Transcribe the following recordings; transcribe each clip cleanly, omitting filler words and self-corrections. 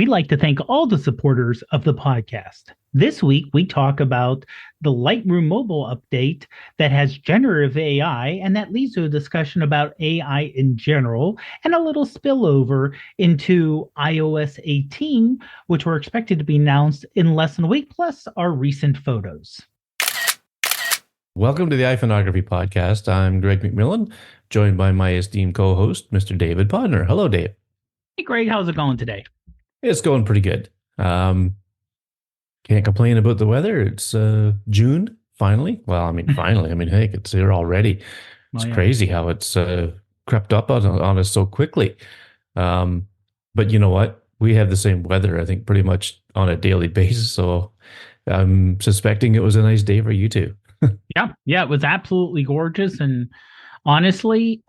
We'd like to thank all the supporters of the podcast. This week, we talk about the Lightroom Mobile update that has generative AI, and that leads to a discussion about AI in general and a little spillover into iOS 18, which we're expected to be announced in less than a week, plus our recent photos. Welcome to the iPhoneography podcast. I'm Greg McMillan, joined by my esteemed co-host, Mr. David Podner. Hello, Dave. Hey, Greg, how's it going today? It's going pretty good. Can't complain about the weather. It's June, finally. Well, I mean, finally. I mean, heck, it's here already. It's crazy how it's crept up on us so quickly. But you know what? We have the same weather, I think, pretty much on a daily basis. So I'm suspecting it was a nice day for you too. Yeah, it was absolutely gorgeous. And honestly,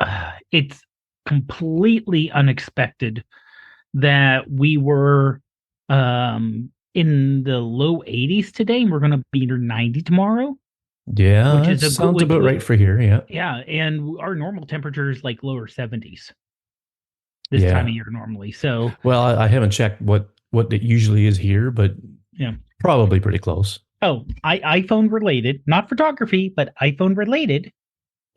it's completely unexpected that we were in the low 80s today, and we're going to be near 90 tomorrow. Yeah, which sounds about right for here. Yeah. Yeah, and our normal temperature is like lower 70s this time of year normally. So, well, I haven't checked what it usually is here, but yeah, probably pretty close. Oh, iPhone related, not photography, but iPhone related.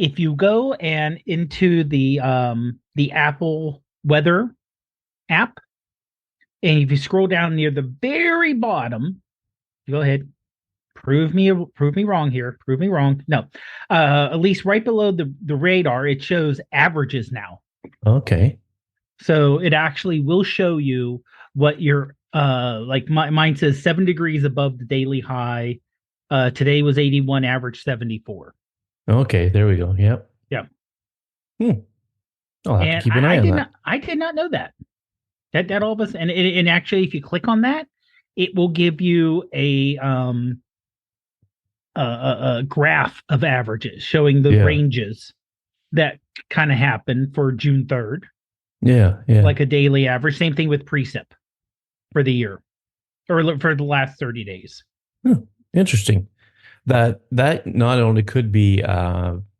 If you go and into the Apple weather app, and if you scroll down near the very bottom, go ahead, prove me wrong here. Prove me wrong. No, at least right below the radar, it shows averages now. Okay. So it actually will show you what your like mine says 7 degrees above the daily high. Today was 81, average 74. Okay, there we go. Yep. Yeah. I'll have to keep an eye on that. I did not know that. That all of us and actually, if you click on that, it will give you a graph of averages showing the ranges that kind of happen for June 3rd. Yeah. Like a daily average. Same thing with precip for the year or for the last 30 days. Interesting. That not only could be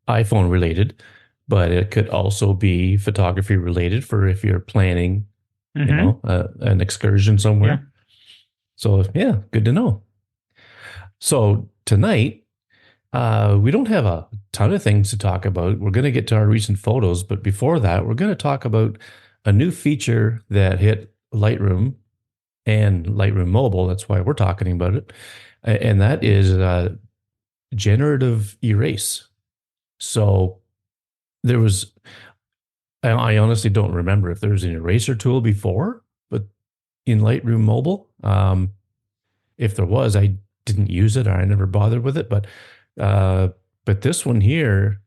iPhone related, but it could also be photography related for if you're planning, you know, an excursion somewhere. Yeah. So yeah, good to know. So tonight, we don't have a ton of things to talk about. We're going to get to our recent photos, but before that, we're going to talk about a new feature that hit Lightroom and Lightroom Mobile. That's why we're talking about it. And that is Generative Erase. So there was, I honestly don't remember if there was an eraser tool before, but in Lightroom Mobile, if there was, I didn't use it or I never bothered with it. But this one here,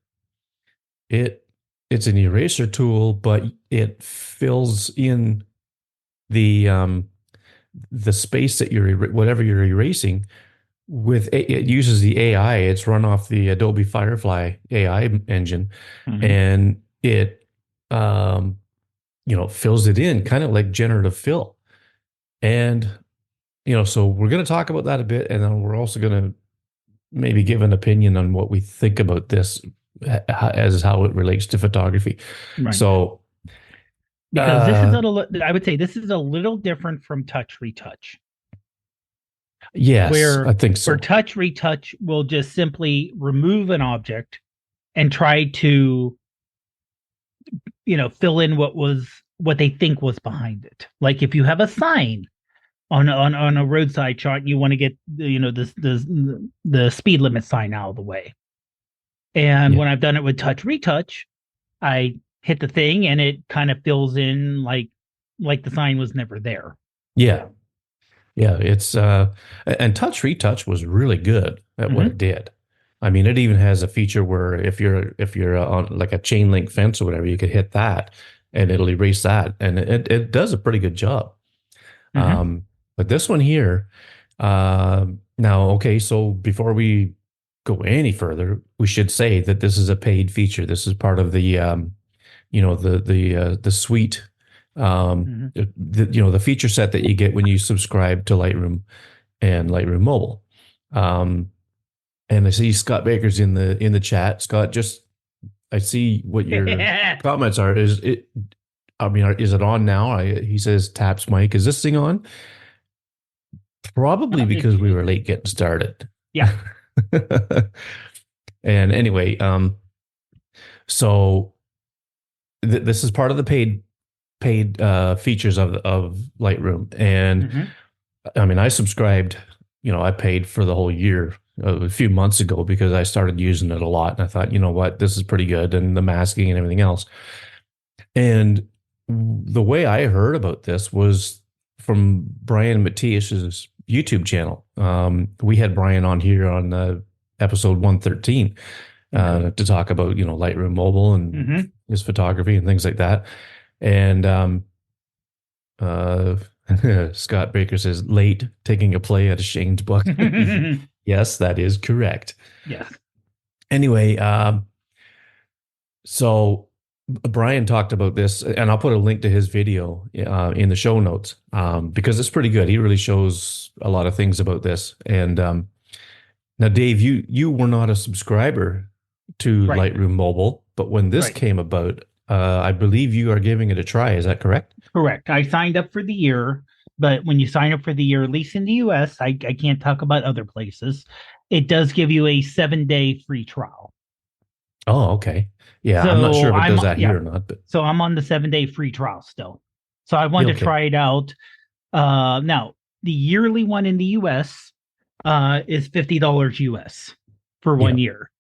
it's an eraser tool, but it fills in the space that whatever you're erasing with. It uses the AI. It's run off the Adobe Firefly AI engine, and it fills it in kind of like generative fill. And so we're going to talk about that a bit, and then we're also going to maybe give an opinion on what we think about this as how it relates to photography. Right. So because this is I would say this is a little different from touch retouch. Yes, I think so. Where touch retouch will just simply remove an object and try to fill in what they think was behind it. Like if you have a sign on a roadside shot, you want to get the speed limit sign out of the way. And when I've done it with touch retouch, I hit the thing and it kind of fills in like the sign was never there. Yeah. It's and touch retouch was really good at what it did. I mean, it even has a feature where if you're on like a chain link fence or whatever, you could hit that and it'll erase that, and it does a pretty good job. But this one here, now, okay, so before we go any further, we should say that this is a paid feature. This is part of the the suite, the feature set that you get when you subscribe to Lightroom and Lightroom Mobile. And I see Scott Baker's in the chat. Scott, I see what your comments are. I mean, is it on now? He says taps mic. Is this thing on? Probably because we were late getting started. Yeah. And anyway, so this is part of the paid features of Lightroom, and Hmm. I mean, I subscribed. I paid for the whole year a few months ago because I started using it a lot, and I thought, you know what, this is pretty good, and the masking and everything else. And the way I heard about this was from Brian Matias's YouTube channel. We had Brian on here on episode 113 Okay. to talk about, Lightroom Mobile and Hmm. his photography and things like that. And uh, Scott Baker says, late taking a play out of Shane's book. Yes, that is correct. Yes. Anyway, so Brian talked about this, and I'll put a link to his video in the show notes because it's pretty good. He really shows a lot of things about this. And now, Dave, you were not a subscriber to Right. Lightroom Mobile, but when this Right. came about, I believe you are giving it a try. Is that correct? Correct. I signed up for the year, but when you sign up for the year, at least in the US, I can't talk about other places. It does give you a 7-day free trial. Oh, okay. Yeah, I'm not sure So if it I'm does that yeah. here or not, but So I'm on the 7-day free trial still. So I yeah, wanted to okay. try it out. Now the yearly one in the US is $50 US for one Yeah, year.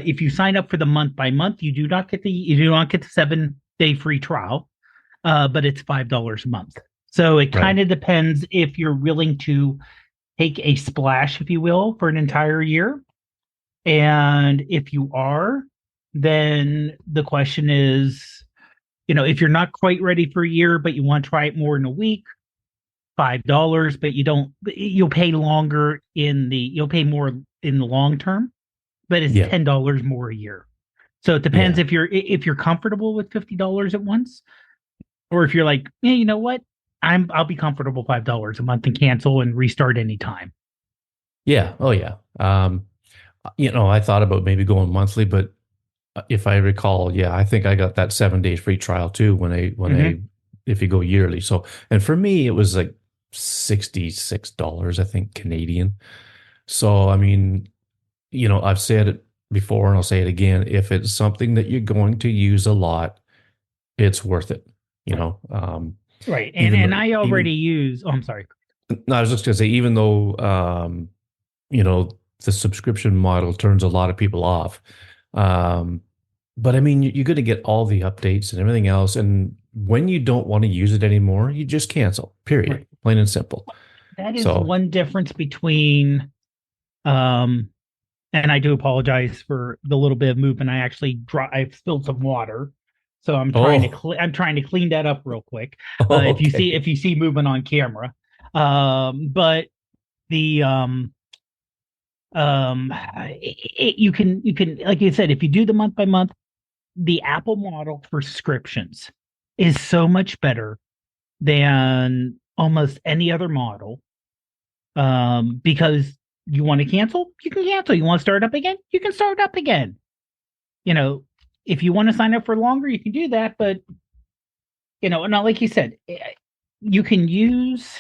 If you sign up for the month by month, you do not get the 7-day free trial, but it's $5 a month. So it right. kind of depends if you're willing to take a splash, if you will, for an entire year. And if you are, then the question is, if you're not quite ready for a year, but you want to try it more in a week, $5, but you'll pay more in the long term, but it's Yeah, $10 more a year. So it depends yeah. if you're comfortable with $50 at once, or if you're like, yeah, you know what, I'll be comfortable $5 a month and cancel and restart anytime. Yeah. Oh, yeah. I thought about maybe going monthly, but if I recall, yeah, I think I got that 7 days free trial too Mm-hmm. if you go yearly. So, and for me, it was like $66, I think, Canadian. So, I mean, I've said it before and I'll say it again. If it's something that you're going to use a lot, it's worth it. You Right. know, Right. And even though, and I already use. Oh, I'm sorry. no, I was just gonna say, even though, you know, the subscription model turns a lot of people off. Um, but I mean, you're going to get all the updates and everything else. And when you don't want to use it anymore, you just cancel, period, Right. plain and simple. That is So, one difference between um and I do apologize for the little bit of movement. I spilled some water. So oh, I'm trying to clean that up real quick. oh, If okay. you see movement on camera. But the you can, like you said, if you do the month by month, the Apple model for subscriptions is so much better than almost any other model. Because you want to cancel, you can cancel. You want to start up again, you can start up again. You know, if you want to sign up for longer, you can do that. But not like you said, you can use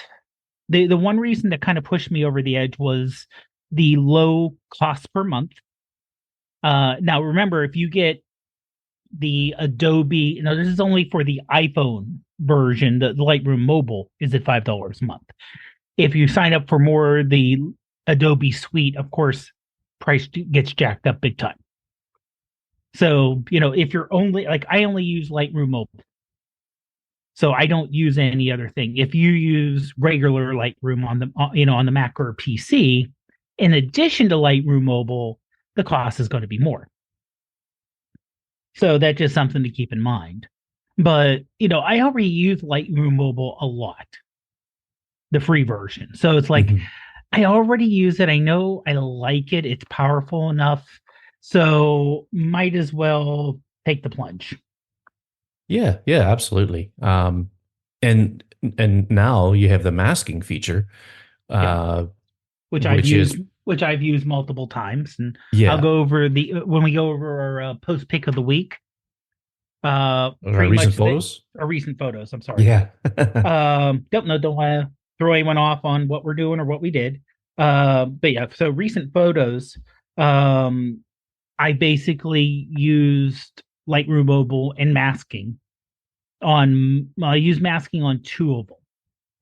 the one reason that kind of pushed me over the edge was the low cost per month. Now remember, if you get the Adobe, this is only for the iPhone version. The Lightroom Mobile is at $5 a month. If you sign up for more the Adobe suite, of course, price gets jacked up big time. So, if you're only like, I only use Lightroom Mobile. So I don't use any other thing. If you use regular Lightroom on the Mac or PC, in addition to Lightroom Mobile, the cost is going to be more. So that's just something to keep in mind. But, I already use Lightroom Mobile a lot, the free version. So it's like Mhm. I already use it. I know I like it. It's powerful enough. So might as well take the plunge. Yeah, yeah, absolutely. And and now you have the masking feature, Yeah. uh, Which I've which used is which I've used multiple times. And I'll yeah. go over when we go over our post pick of the week. Pretty recent much the photos. or recent photos. I'm sorry. Yeah. Don't want to throw anyone off on what we're doing or what we did. But yeah, so recent photos. Um, I basically used Lightroom Mobile and masking on. I used masking on two of them,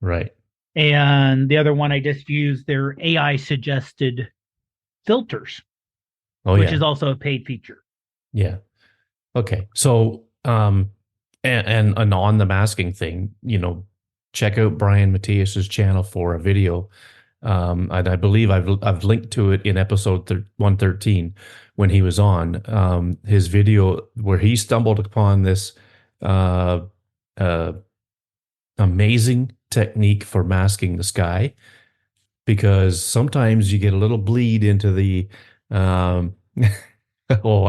Right. and the other one I just used their AI suggested filters, Oh which is yeah. also a paid feature. Yeah. Okay. So, and on the masking thing, check out Brian Matthias's channel for a video. And I believe I've linked to it in episode 113 when he was on his video where he stumbled upon this uh, uh, amazing technique for masking the sky, because sometimes you get a little bleed into the um, oh,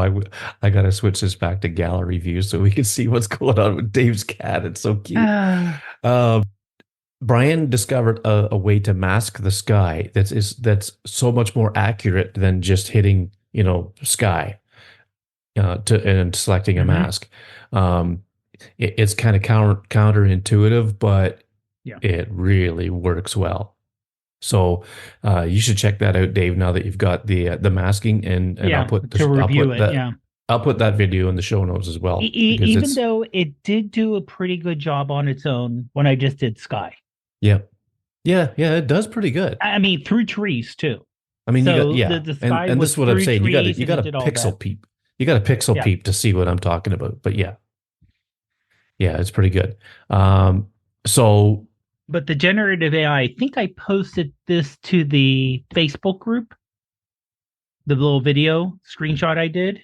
I gotta switch this back to gallery view so we can see what's going on with Dave's cat. It's so cute. Ah, Uh, Brian discovered a way to mask the sky that's so much more accurate than just hitting, sky to and selecting a mm-hmm. mask. Um, it's kind of counterintuitive, but Yeah, it really works well. So you should check that out, Dave. Now that you've got the masking, and yeah. To review it, yeah. I'll put that video in the show notes as well because Even it's though it did do a pretty good job on its own when I just did Sky. yeah, yeah, it does pretty good. I mean, through trees too. I mean, you got So yeah, the and Sky this was is what I'm through saying. trees You and got it a did all that. pixel peep. You got a pixel Yeah. peep to see what I'm talking about. But yeah, it's pretty good. Um, so But the generative AI, I think I posted this to the Facebook group, the little video screenshot I did,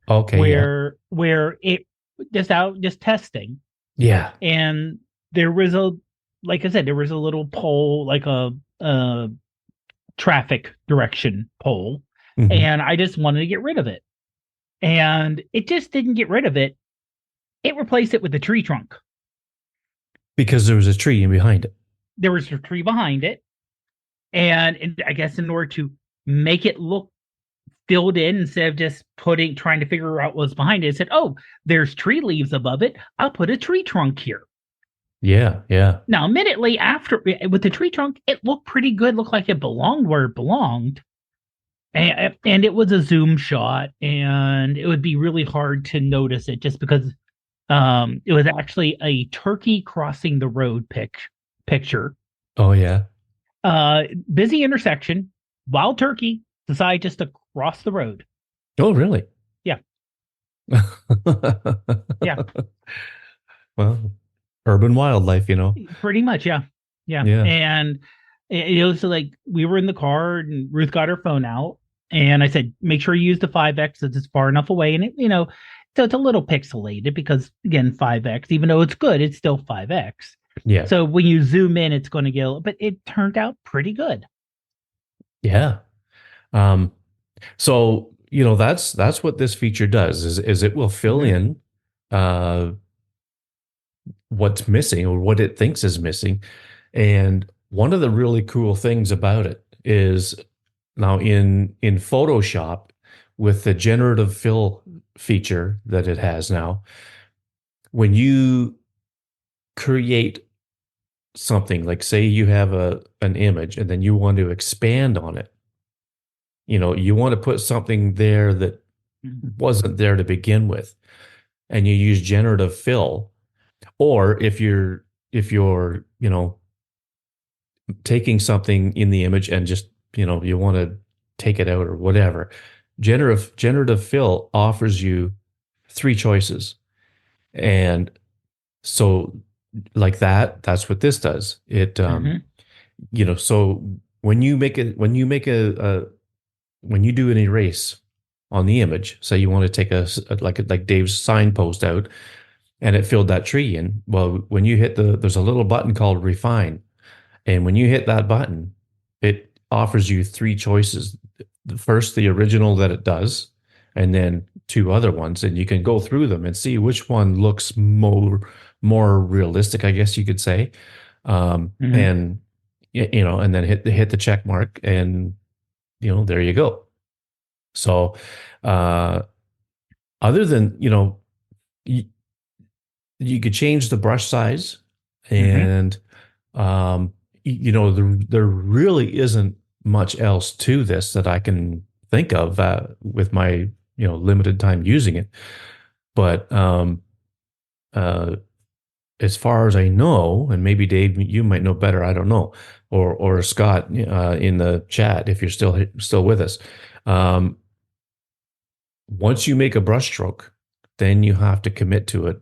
okay, yeah, where it just testing. yeah, And there was a like I said, there was a little pole, like a traffic direction pole, hmm, and I just wanted to get rid of it. And it just didn't get rid of it. It replaced it with a tree trunk. because there was a tree in behind it. There was a tree behind it, and I guess in order to make it look filled in instead of just trying to figure out what's behind it, it said, "Oh, there's tree leaves above it. I'll put a tree trunk here." Yeah, yeah, Now, immediately after with the tree trunk, it looked pretty good. Looked like it belonged where it belonged, and it was a zoom shot, and it would be really hard to notice it just because it was actually a turkey crossing the road picture. oh yeah, Busy intersection, wild turkey decide just to cross the road. oh really? Yeah, yeah, Well, urban wildlife, pretty much. Yeah, yeah. Yeah, And it was like we were in the car and Ruth got her phone out, and I said, make sure you use the 5X as it's far enough away. And so it's a little pixelated because again, 5X, even though it's good, it's still 5X. yeah, So when you zoom in, it's going to get, but it turned out pretty good. yeah. Um, so that's what this feature does is it will fill Mm-hmm. in uh what's missing or what it thinks is missing. And one of the really cool things about it is now in Photoshop with the generative fill feature that it has now, when you create something like say you have an image and then you want to expand on it, you want to put something there that Mm-hmm. wasn't there to begin with, and you use generative fill. Or if you're taking something in the image and just you want to take it out or whatever, generative fill offers you three choices. And so like that's what this does. It Mm-hmm. so when you do an erase on the image, say you want to take like Dave's signpost out, and it filled that tree in. Well, when you hit there's a little button called refine. And when you hit that button, it offers you three choices. First, the original that it does, and then two other ones. And you can go through them and see which one looks more realistic, I guess you could say. Mm-hmm. And and then hit the check mark, and there you go. So, uh, other than you could change the brush size, Hmm. and there really isn't much else to this that I can think of with my limited time using it. But uh, as far as I know, and maybe Dave, you might know better. I don't know, or Scott in the chat if you're still with us. Um, Once you make a brushstroke, then you have to commit to it.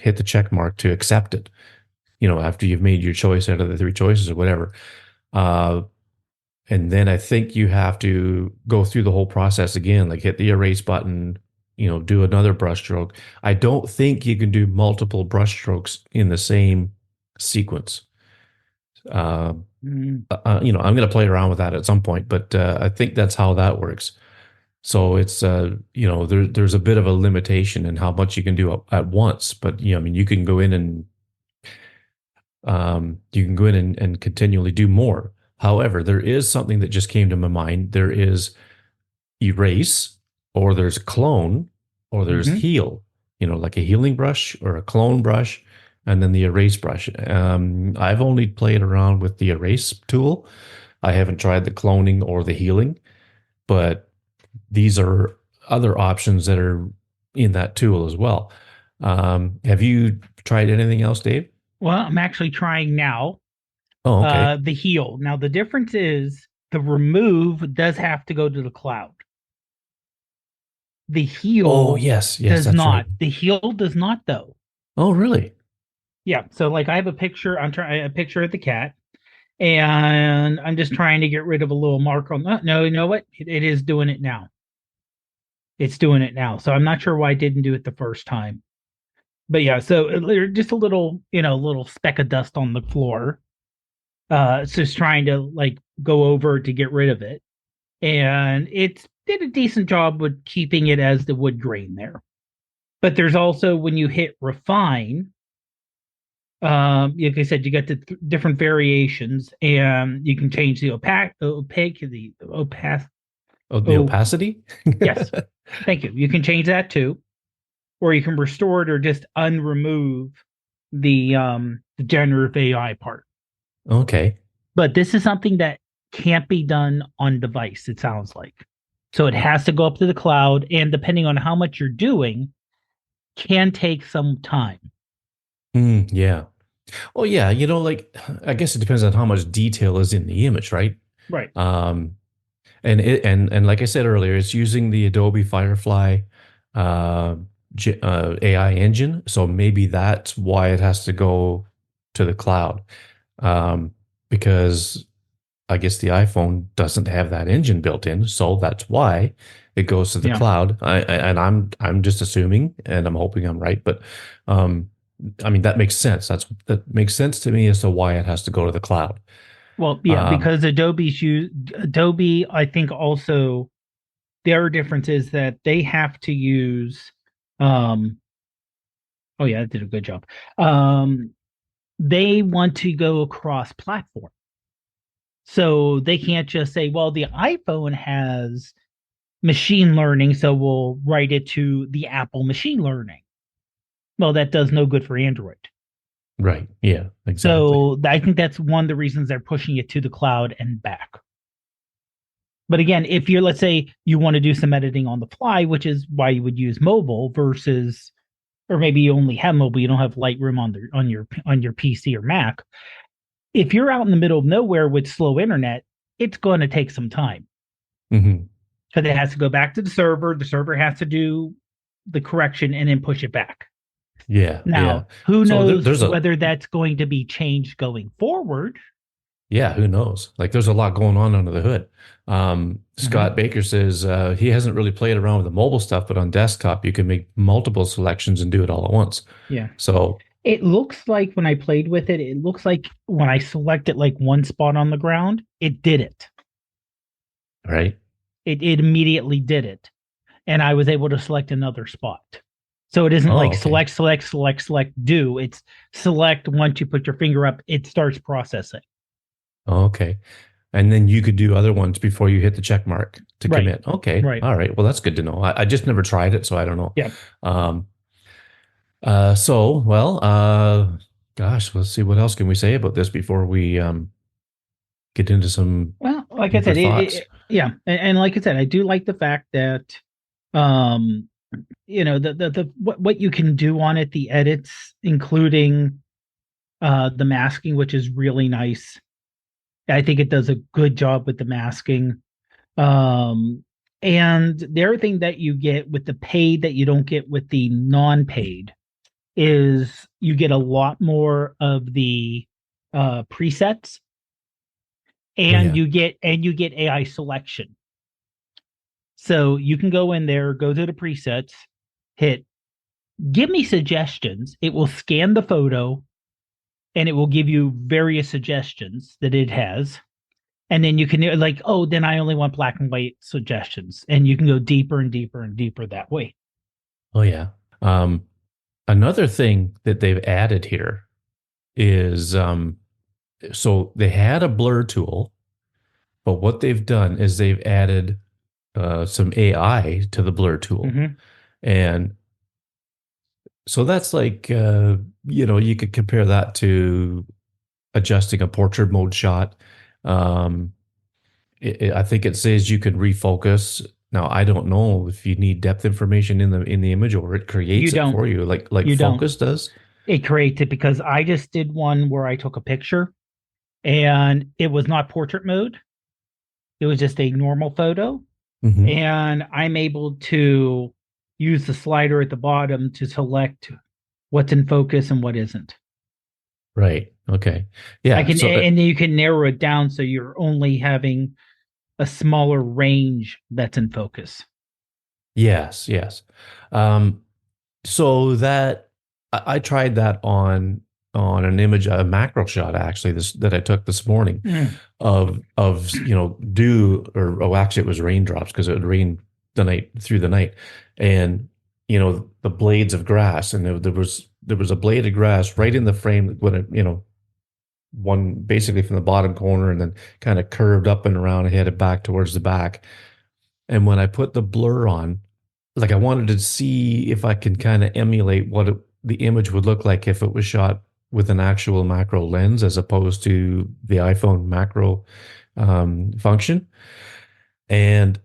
Hit the check mark to accept it. After you've made your choice out of the three choices or whatever. Uh, and then I think you have to go through the whole process again, like hit the erase button, do another brushstroke. I don't think you can do multiple brushstrokes in the same sequence. Uh, I'm going to play around with that at some point, but I think that's how that works. So it's there's a bit of a limitation in how much you can do at once, but I mean you can go in and and continually do more. However, there is something that just came to my mind. There is erase, or there's clone, or there's Hmm. heal. Like a healing brush or a clone brush, and then the erase brush. I've only played around with the erase tool. I haven't tried the cloning or the healing, but these are other options that are in that tool as well. Have you tried anything else, Dave? Well, I'm actually trying now Oh, okay. the heal. Now the difference is the remove does have to go to the cloud. The Oh, heal yes, yes, does that's right. not. The heal does not though. Oh, really? Yeah. So like I have a picture. I'm trying a picture of the cat, and I'm just trying to get rid of a little mark on that. No, you know what? It is doing it now. It's doing it now. So I'm not sure why I didn't do it the first time. But yeah, so just a little, little speck of dust on the floor. It's just trying to like go over to get rid of it. And it did a decent job with keeping it as the wood grain there. But there's also when you hit refine, like I said, you got the different variations, and you can change the opaque. Oh, the Oh, opacity? yes, thank you. You can change that too, or you can restore it or just unremove the generative AI part. Okay. But this is something that can't be done on device. It sounds like so it has to go up to the cloud, and depending on how much you're doing, can take some time. Yeah. Oh, yeah. Like I guess it depends on how much detail is in the image, right? Right. Um, and like I said earlier, it's using the Adobe Firefly uh, AI engine, so maybe that's why it has to go to the cloud. Um, because I guess the iPhone doesn't have that engine built in, so that's why it goes to the Yeah. cloud. And I'm just assuming, and I'm hoping I'm right, but um, I mean that makes sense. That makes sense to me as to why it has to go to the cloud. Well, yeah, Um, because Adobe. I think also the other difference is that they have to use. Um. Oh yeah, that did a good job. They want to go across platform, so they can't just say, "Well, the iPhone has machine learning, so we'll write it to the Apple machine learning." Well, that does no good for Android. right. Yeah. Exactly. So I think that's one of the reasons they're pushing it to the cloud and back. But again, if you're, let's say, you want to do some editing on the fly, which is why you would use mobile versus, or maybe you only have mobile, you don't have Lightroom on your PC or Mac. If you're out in the middle of nowhere with slow internet, it's going to take some time Hmm. because it has to go back to the server. The server has to do the correction and then push it back. Yeah. Yeah. Now, who So knows there's a whether that's going to be changed going forward? Yeah, who knows? Like there's a lot going on under the hood. Mm-hmm. Scott Baker says he hasn't really played around with the mobile stuff, but on desktop you can make multiple selections and do it all at once. Yeah. So, It looks like when I played with it, it looks like when I selected like one spot on the ground, it did it. right? It immediately did it. And I was able to select another spot. So it isn't Oh, like okay. select, do. It's select once you put your finger up, it starts processing. Oh, okay. And then you could do other ones before you hit the check mark to Right. commit. Okay. Right. All right. Well, that's good to know. I just never tried it, so I don't know. Yeah. Um, Gosh, let's see what else can we say about this before we get into some Well, like I deeper said, thoughts. yeah, and like I said, I do like the fact that um the what you can do on it, the edits, including the masking, which is really nice. I think it does a good job with the masking. Um, and the other thing that you get with the paid that you don't get with the non-paid is you get a lot more of the presets, Oh and yeah. you get AI selection. So you can go in there, go to the presets, hit give me suggestions. It will scan the photo and it will give you various suggestions that it has. And then you can like, oh, then I only want black and white suggestions. And you can go deeper and deeper and deeper that way. Oh yeah. Um, Another thing that they've added here is so they had a blur tool, but what they've done is they've added some AI to the blur tool. Mm-hmm. And so that's like, you could compare that to adjusting a portrait mode shot. Um, I think it says you can refocus. Now, I don't know if you need depth information in the image or it You creates it don't. for you, like You don't. Focus does. It creates it because I just did one where I took a picture and it was not portrait mode. It was just a normal photo. Hmm. And I'm able to use the slider at the bottom to select what's in focus and what isn't. Right. Okay. I Yeah. can, So and then you can narrow it down so you're only having a smaller range that's in focus. yes, yes. Um, so that I tried that on an image, a macro shot actually, this that I took this morning Mm. of dew or oh actually it was raindrops because it would rain the night through the night, and the blades of grass, and there was a blade of grass right in the frame when it one basically from the bottom corner and then kind of curved up and around and headed back towards the back. And when I put the blur on, like I wanted to see if I can kind of emulate the image would look like if it was shot with an actual macro lens as opposed to the iPhone macro function. And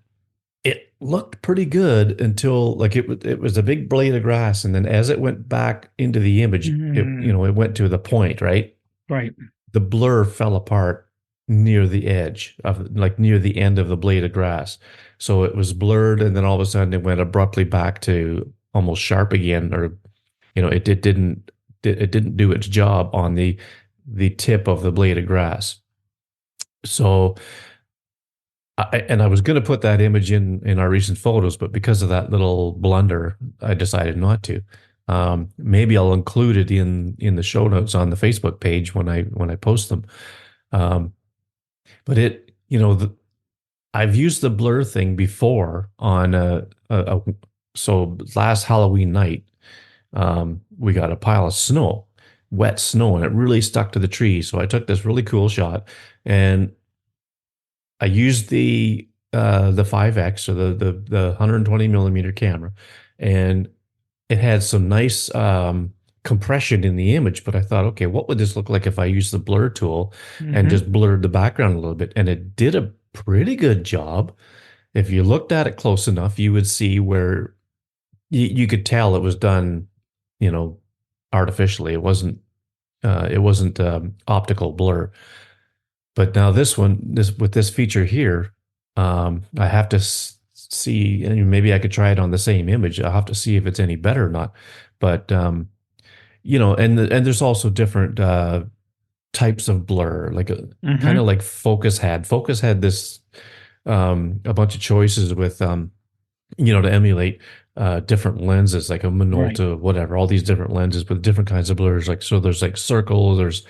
it looked pretty good until like it was a big blade of grass, and then as it went back into the image, Mm. it went to the point, right? Right. The blur fell apart near the edge of like near the end of the blade of grass. So it was blurred and then all of a sudden it went abruptly back to almost sharp again, or it didn't do its job on the tip of the blade of grass. So I was going to put that image in our recent photos, but because of that little blunder, I decided not to. Maybe I'll include it in the show notes on the Facebook page when I post them. Um, but I've used the blur thing before on so last Halloween night, we got a pile of snow, wet snow, and it really stuck to the tree. So I took this really cool shot, and I used the 5X or the 120 millimeter camera, and it had some nice compression in the image. But I thought, okay, what would this look like if I used the blur tool and Mm-hmm. just blurred the background a little bit? And it did a pretty good job. If you looked at it close enough, you would see where you could tell it was done, you know, artificially. It wasn't optical blur. But now this one, this with this feature here, I have to see, and maybe I could try it on the same image. I'll have to see if it's any better or not. But and there's also different types of blur, like kind of Mm-hmm. like Focus had. Focus had this a bunch of choices with to emulate different lenses, like a Right. Minolta, whatever, all these different lenses with different kinds of blurs. Like so, there's like circle, there's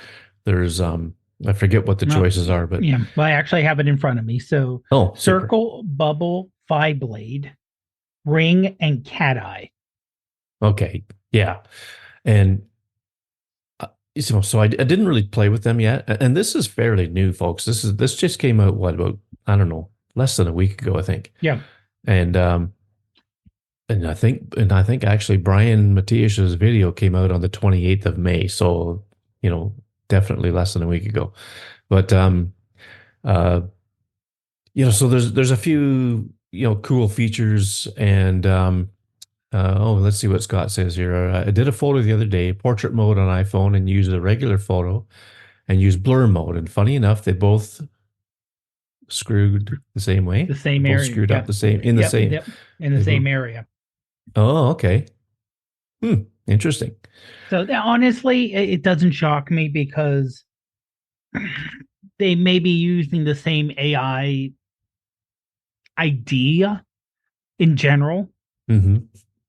I forget what the Well, choices are, but yeah. Well, I actually have it in front of me. So oh, super. circle, bubble, five blade, ring, and cat eye. Okay, yeah, and so I didn't really play with them yet, and this is fairly new, folks. This just came out what about I don't know less than a week ago, I think, Yeah. and and I think actually Brian Matthias's video came out on the 28th of May, so you know, definitely less than a week ago. But uh, so there's a few cool features, and let's see what Scott says here. I did a photo the other day, portrait mode on iPhone, and used a regular photo, and used blur mode. And funny enough, they both screwed the same The way. They same both area. screwed up Yeah. the same in the Yep. same. Yep. In the They same both. area. Oh, okay. Interesting. So honestly, it doesn't shock me because they may be using the same AI idea in general, Hmm.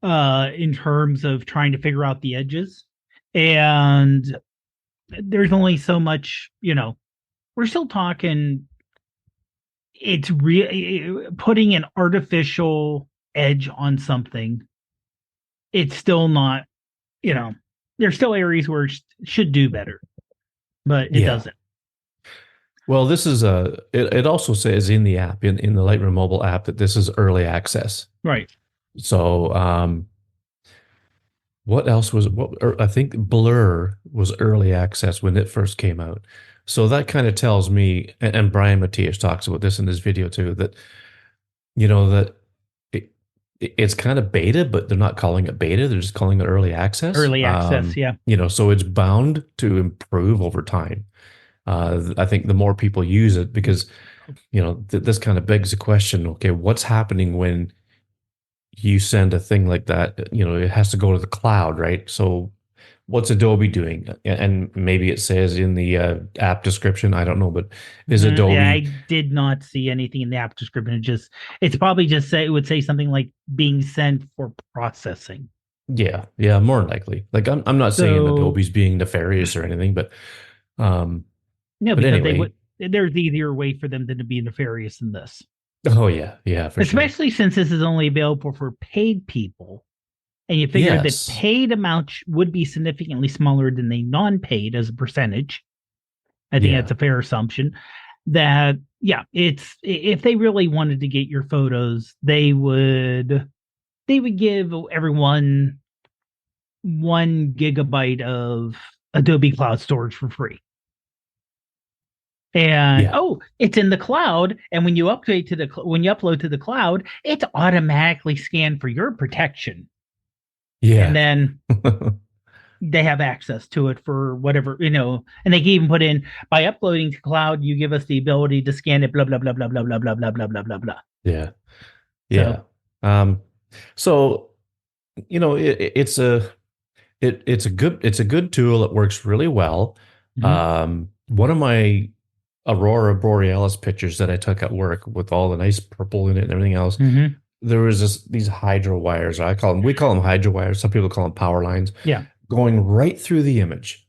in terms of trying to figure out the edges. And there's only so much, we're still talking, it's real putting an artificial edge on something. It's still not, you know, there's still areas where it should do better, but it Yeah. doesn't. Well, this is it also says in the app, in the Lightroom mobile app, that this is early access. Right. So, what else was I think Blur was early access when it first came out. So that kind of tells me, and Brian Matthias talks about this in his video too, that that it, it's kind of beta, but they're not calling it beta; they're just calling it early access. Early access. Yeah. So it's bound to improve over time. I think the more people use it, because this kind of begs the question: okay, what's happening when you send a thing like that? It has to go to the cloud, right? So what's Adobe doing? And maybe it says in the app description, I don't know, but is Yeah, Adobe? I did not see anything in the app description. It's probably just say, it would say something like being sent for processing. Yeah, yeah, more than likely. Like I'm not saying So, Adobe's being nefarious or anything, um, no, but because anyway. there's easier way for them than to be nefarious in this, Oh yeah, yeah, for sure. especially since this is only available for paid people. And you figure that Yes. paid amount would be significantly smaller than the non-paid as a percentage. I think Yeah. that's a fair assumption. That yeah, it's if they really wanted to get your photos, they would give everyone 1 gigabyte of Adobe Cloud storage for free. And Yeah. oh, it's in the cloud. And when you when you upload to the cloud, it's automatically scanned for your protection. And Yeah. then they have access to it for whatever, and they can even put in, by uploading to cloud, you give us the ability to scan it, blah, blah, blah, blah, blah, blah, blah, blah, blah, blah, blah, blah. Yeah. So, Yeah. Um, so it's a good tool. It works really well. mhm, One of my Aurora Borealis pictures that I took at work with all the nice purple in it and everything else, mhm, there was these hydro wires. We call them hydro wires. Some people call them power lines, yeah. going right through the image.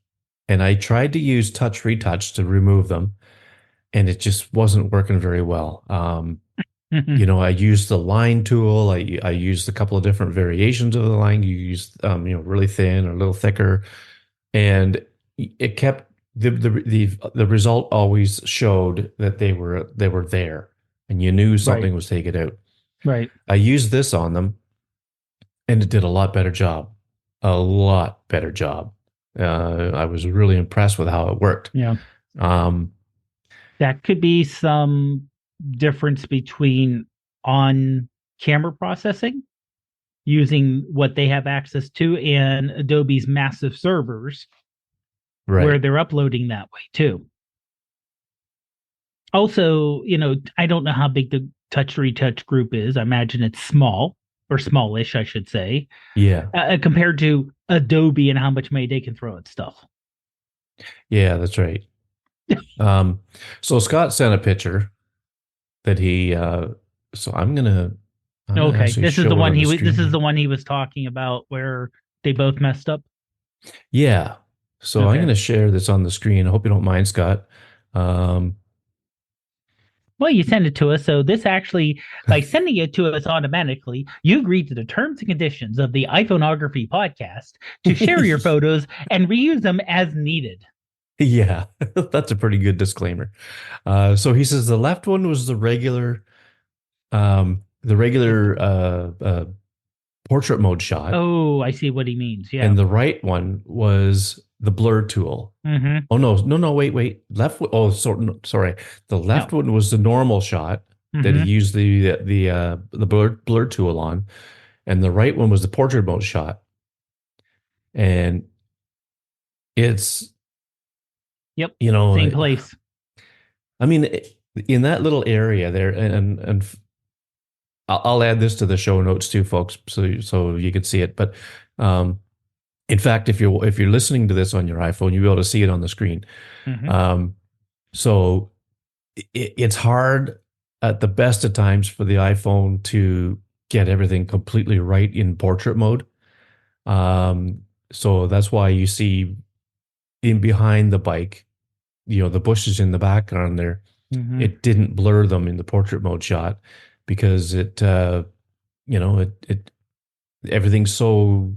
And I tried to use touch retouch to remove them, and it just wasn't working very well. Mhm, I used the line tool. I used a couple of different variations of the line. You used really thin or a little thicker, and it kept the result always showed that they were there, and you knew right, something was taken out. right. I used this on them, and it did a lot better job, a lot better job. I was really impressed with how it worked. Yeah. Um, That could be some difference between on camera processing using what they have access to and Adobe's massive servers where right. they're uploading that way too. Also, I don't know how big the touch retouch group is. I imagine it's small or smallish, I should say, Yeah. compared to Adobe and how much money they can throw at stuff. Yeah, that's right. Um, so Scott sent a picture that he so I'm gonna Okay, actually show it on the this screen is here. the one he was talking about where they both messed up. Yeah. So I'm Okay. gonna share this on the screen. I hope you don't mind, Scott. Um, Well, you send it to us. So this actually, by sending it to us automatically, you agree to the terms and conditions of the iPhoneography podcast to share your photos and reuse them as needed. yeah, that's a pretty good disclaimer. So he says the left one was the regular portrait mode shot, Oh, I see what he means. Yeah. and the right one was the blur tool. Mm-hmm. Oh no, wait. Oh, sorry. The left Yeah. one was the normal shot that he Mm-hmm. used the blur tool on, and the right one was the portrait mode shot. And it's, Yep. you know, Same place. I mean, in that little area there, and I'll add this to the show notes too, folks, so you can see it. But um, in fact, if you're listening to this on your iPhone, you'll be able to see it on the screen. Mm-hmm. Um, so it's hard at the best of times for the iPhone to get everything completely right in portrait mode. Um, so that's why you see in behind the bike, the bushes in the background there, Mm-hmm. it didn't blur them in the portrait mode shot because it everything's so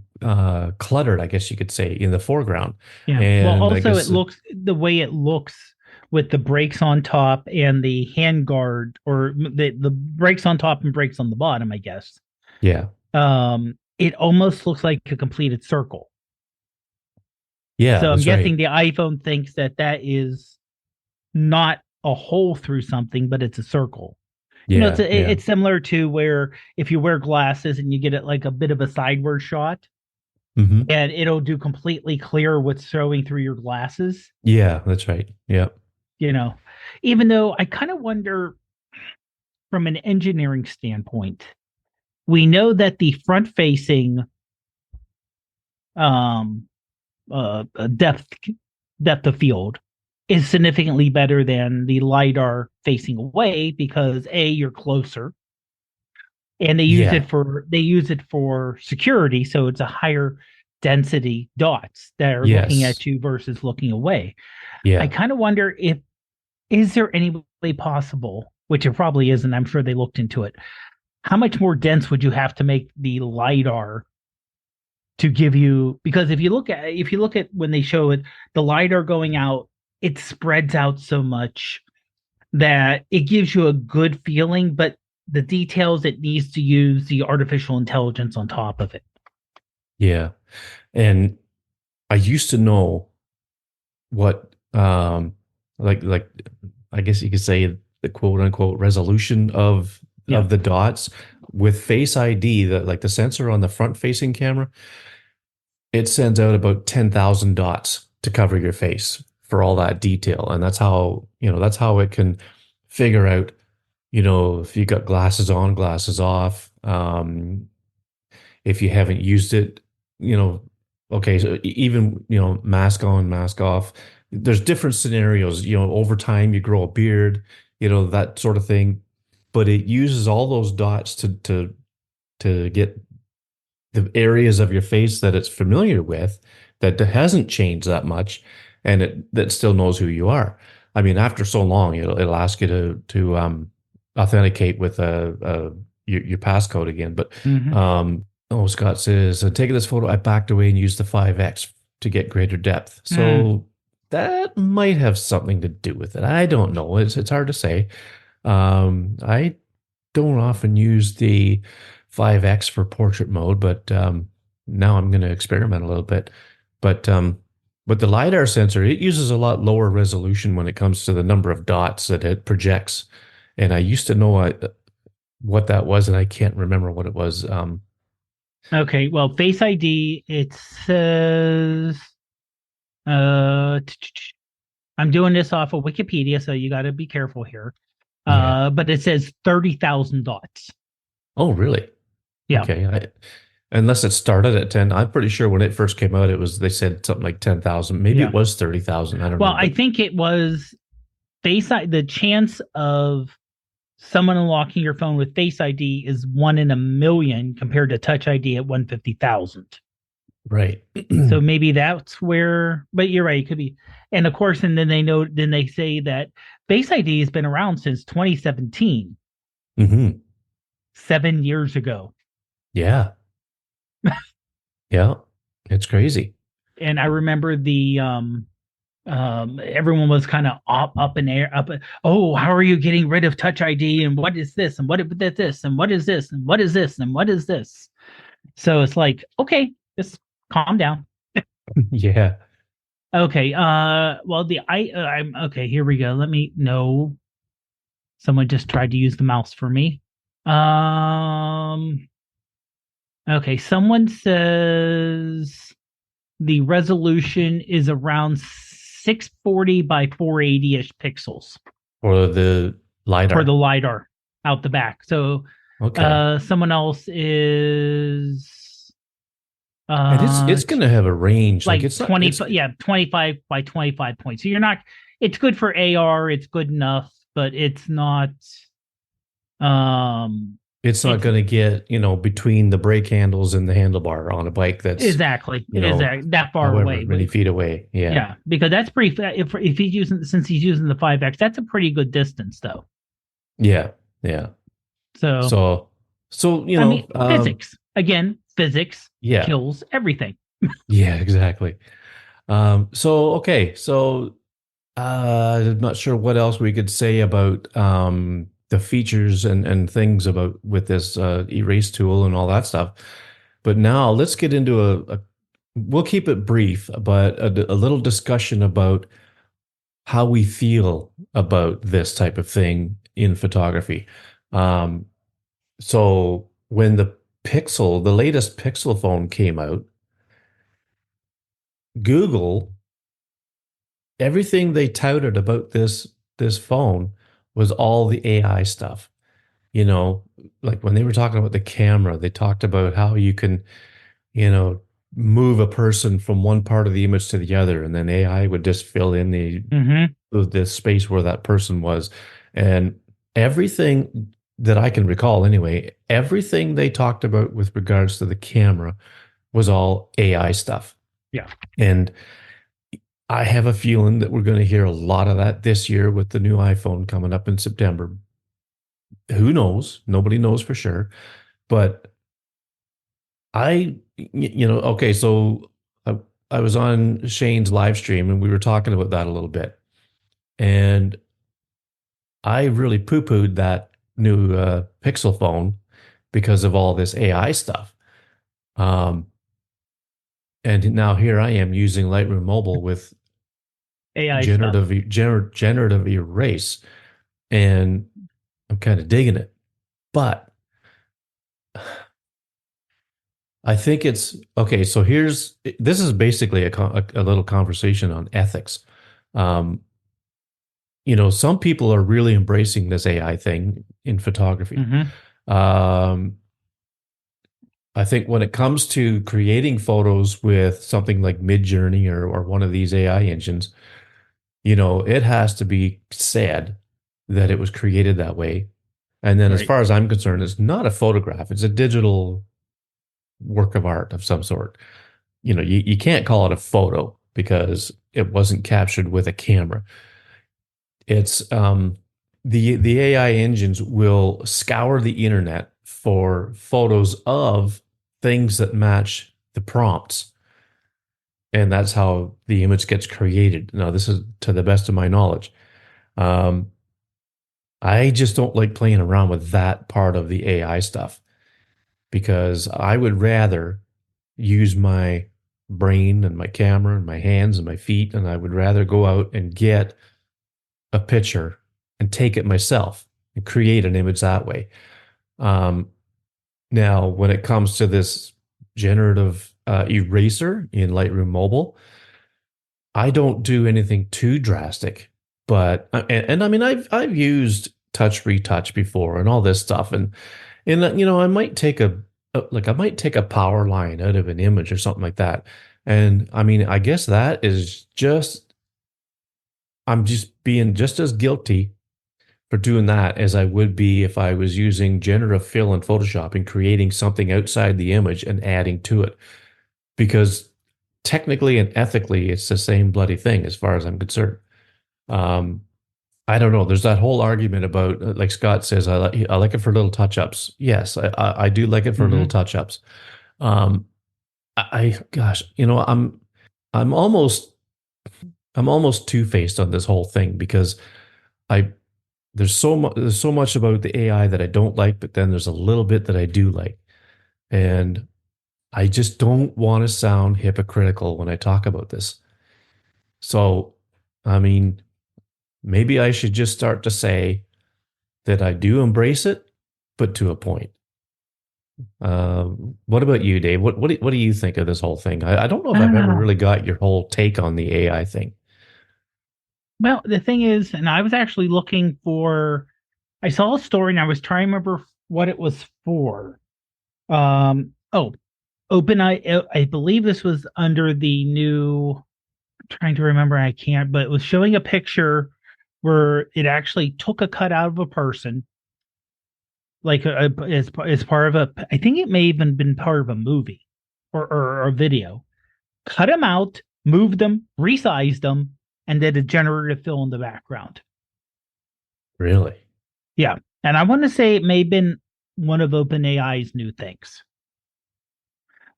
cluttered, I guess you could say, in the foreground. Yeah. Well, And I also it guess, looks the way it looks with the brakes on top and the handguard, or the brakes on top and brakes on the bottom, I guess. yeah, It almost looks like a completed circle. yeah, So I'm that's guessing right. the iPhone thinks that that is not a hole through something, but it's a circle. Yeah, yeah. It's similar to where if you wear glasses and you get it like a bit of a sideward shot, Hmm. and it'll do completely clear what's showing through your glasses. Yeah, that's right. Yeah. You know, even though I kind of wonder from an engineering standpoint, we know that the front facing um, depth of field is significantly better than the lidar facing away because a you're closer, and Yeah. they use it for security, so it's a higher density dots that are looking Yes. at you versus looking away. I Yeah. kind of wonder if is there any way possible, which it probably isn't, I'm sure they looked into it, how much more dense would you have to make the lidar to give you, because if you look at when they show it, the lidar going out, it spreads out so much that it gives you a good feeling, but the details it needs to use the artificial intelligence on top of it. Yeah. And I used to know what like I guess you could say the quote unquote resolution Yeah. of the dots with Face ID, the sensor on the front facing camera, it sends out about 10,000 dots to cover your face for all that detail. And that's how it can figure out, if you got glasses on, glasses off, if you haven't used it, you know, okay, so even, mask on, mask off. There's different scenarios, over time you grow a beard, that sort of thing. But it uses all those dots to get the areas of your face that it's familiar with, that hasn't changed that much, and that still knows who you are. I mean, after so long, it'll ask you to authenticate with your passcode again. But Mm-hmm. Scott says, taking this photo, I backed away and used the 5x to get greater depth. Mm. So that might have something to do with it. I don't know. It's hard to say. I don't often use the 5x for portrait mode, but now I'm going to experiment a little bit. But but the LiDAR sensor, it uses a lot lower resolution when it comes to the number of dots that it projects. And I used to know what that was, and I can't remember what it was. Okay, well, Face ID, it says, uh, I'm doing this off of Wikipedia, so you got to be careful here. Yeah. But it says 30,000 dots. Oh, really? Yeah. Okay. Unless it started at 10, I'm pretty sure when it first came out, they said something like 10,000. Maybe it Yeah. was 30,000. I don't Well, know. I But think it was the chance of someone unlocking your phone with Face ID is 1 in 1 million compared to Touch ID at 150,000. right. So maybe that's where, but you're right, it could be. And of course, and then they say that Face ID has been around since 2017, Hmm. 7 years ago. Yeah. Yeah. It's crazy. And I remember everyone was kind of up in air, oh, how are you getting rid of Touch ID? And what is this? And what is this? And what is this? And what is this? And what is this? So it's like, okay, just calm down. Yeah. Okay. Well, I'm okay. Here we go. Let me know. Someone just tried to use the mouse for me. Um. Okay. Someone says the resolution is around 640 by 480 ish pixels Or the for the LiDAR. lidar out the back. So, Okay. someone else is And it's uh it's gonna have a range. Like like it's not 20, it's yeah, 25 by 25 points. So you're not, it's good for AR, it's good enough, but it's not, um it's not it's gonna get, between the brake handles and the handlebar on a bike that's, exactly you know, that far however away. many feet away. Yeah. Yeah, because that's pretty if he's using, since he's using the 5X, that's a pretty good distance though. Yeah. Yeah. So So so, I mean, physics again, physics yeah. kills everything. Yeah, exactly. So okay, so I'm not sure what else we could say about the features and things about with this erase tool and all that stuff. But now let's get into we'll keep it brief, but a little discussion about how we feel about this type of thing in photography. Um, so when the latest Pixel phone came out, Google, everything they touted about this phone was all the AI stuff. You know, like when they were talking about the camera, they talked about how you can, you know, move a person from one part of the image to the other, and then AI would just fill in Mm-hmm. the space where that person was. And everything that I can recall anyway, everything they talked about with regards to the camera was all AI stuff. Yeah. And I have a feeling that we're going to hear a lot of that this year with the new iPhone coming up in September. Who knows? Nobody knows for sure. But okay, so I was on Shane's live stream and we were talking about that a little bit. And I really poo-pooed that new Pixel phone because of all this AI stuff. Um, and now here I am using Lightroom Mobile with AI stuff. generative erase, and I'm kind of digging it. But I think it's okay. So this is basically a little conversation on ethics. Um, some people are really embracing this AI thing in photography. Mm-hmm. Um, I think when it comes to creating photos with something like Midjourney or one of these AI engines, it has to be said that it was created that way. And then, as Right. far as I'm concerned, it's not a photograph; it's a digital work of art of some sort. You can't call it a photo because it wasn't captured with a camera. It's the AI engines will scour the internet for photos of things that match the prompts, and that's how the image gets created. Now, this is to the best of my knowledge. Um, I just don't like playing around with that part of the AI stuff because I would rather use my brain and my camera and my hands and my feet, and I would rather go out and get a picture and take it myself and create an image that way. Um, Now, when it comes to this generative eraser in Lightroom Mobile, I don't do anything too drastic, but and I mean I've used touch retouch before and all this stuff, and I might take I might take a power line out of an image or something like that, and I mean I guess that is just I'm just being just as guilty for doing that as I would be if I was using generative fill in Photoshop and creating something outside the image and adding to it. Because technically and ethically, it's the same bloody thing as far as I'm concerned. Um, I don't know. There's that whole argument about, like Scott says, I like it for little touch ups. Yes, I do like it for little Mm-hmm. touch ups. Um, gosh, I'm almost, I'm almost two faced on this whole thing because I, there's so much about the AI that I don't like, but then there's a little bit that I do like. And I just don't want to sound hypocritical when I talk about this. So, I mean, maybe I should just start to say that I do embrace it, but to a point. Uh, what about you, Dave? What do you think of this whole thing? I don't know if I've ever Ah, really got your whole take on the AI thing. well, the thing is, and I was actually looking for, I saw a story and I was trying to remember what it was for. Oh, OpenAI, I believe this was under the new, trying to remember, I can't, but it was showing a picture where it actually took a cut out of a person, like as part of a, I think it may even been part of a movie or a video, cut them out, moved them, resized them, and did a generative fill in the background. Really? Yeah. And I want to say it may have been one of OpenAI's new things.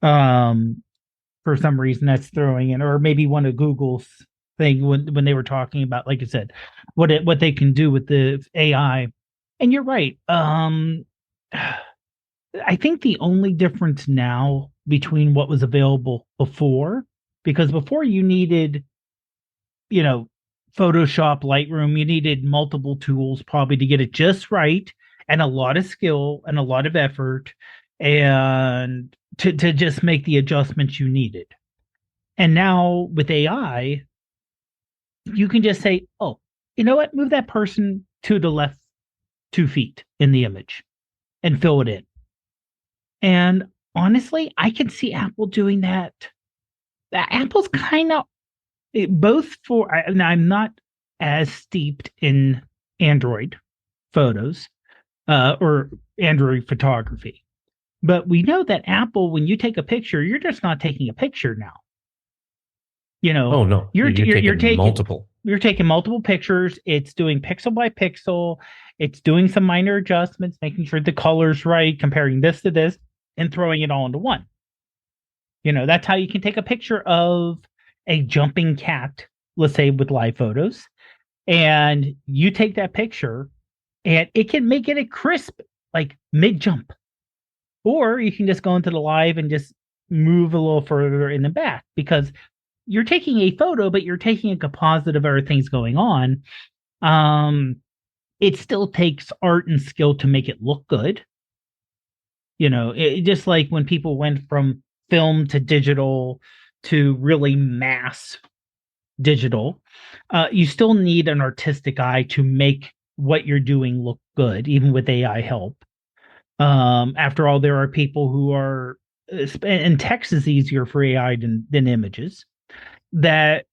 Um, for some reason that's throwing in, or maybe one of Google's thing when they were talking about, like I said, what they can do with the AI. And you're right. I think the only difference now between what was available before, because before you needed, you know, Photoshop, Lightroom, you needed multiple tools probably to get it just right, and a lot of skill and a lot of effort, and to just make the adjustments you needed. And now with AI, you can just say, oh, you know what? Move that person to the left 2 feet in the image and fill it in. And honestly, I can see Apple doing that. Apple's kind of both for, now I'm not as steeped in Android photos or Android photography, but we know that Apple, when you take a picture, you're just not taking a picture now. You know, Oh no, you're you're you're, you're taking taking multiple. you're taking multiple pictures. It's doing pixel by pixel. It's doing some minor adjustments, making sure the color's right, comparing this to this, and throwing it all into one. That's how you can take a picture of a jumping cat, let's say with live photos, and you take that picture and it can make it a crisp, like mid jump. Or you can just go into the live and just move a little further in the back because you're taking a photo, but you're taking a composite of everything's going on. Um, it still takes art and skill to make it look good. Just like when people went from film to digital to really mass digital, you still need an artistic eye to make what you're doing look good, even with AI help. After all, there are people who are, and text is easier for AI than images. That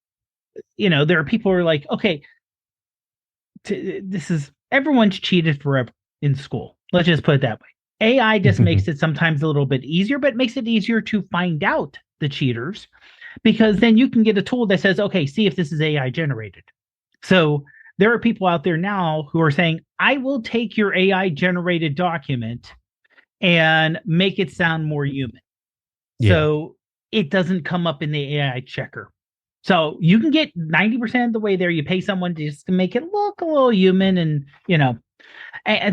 there are people who are like, okay, this is everyone's cheated forever in school. Let's just put it that way. AI just makes it sometimes a little bit easier, but makes it easier to find out the cheaters because then you can get a tool that says, okay, see if this is AI generated. So there are people out there now who are saying, I will take your AI generated document and make it sound more human. Yeah, So it doesn't come up in the AI checker. So you can get 90% of the way there. You pay someone just to make it look a little human and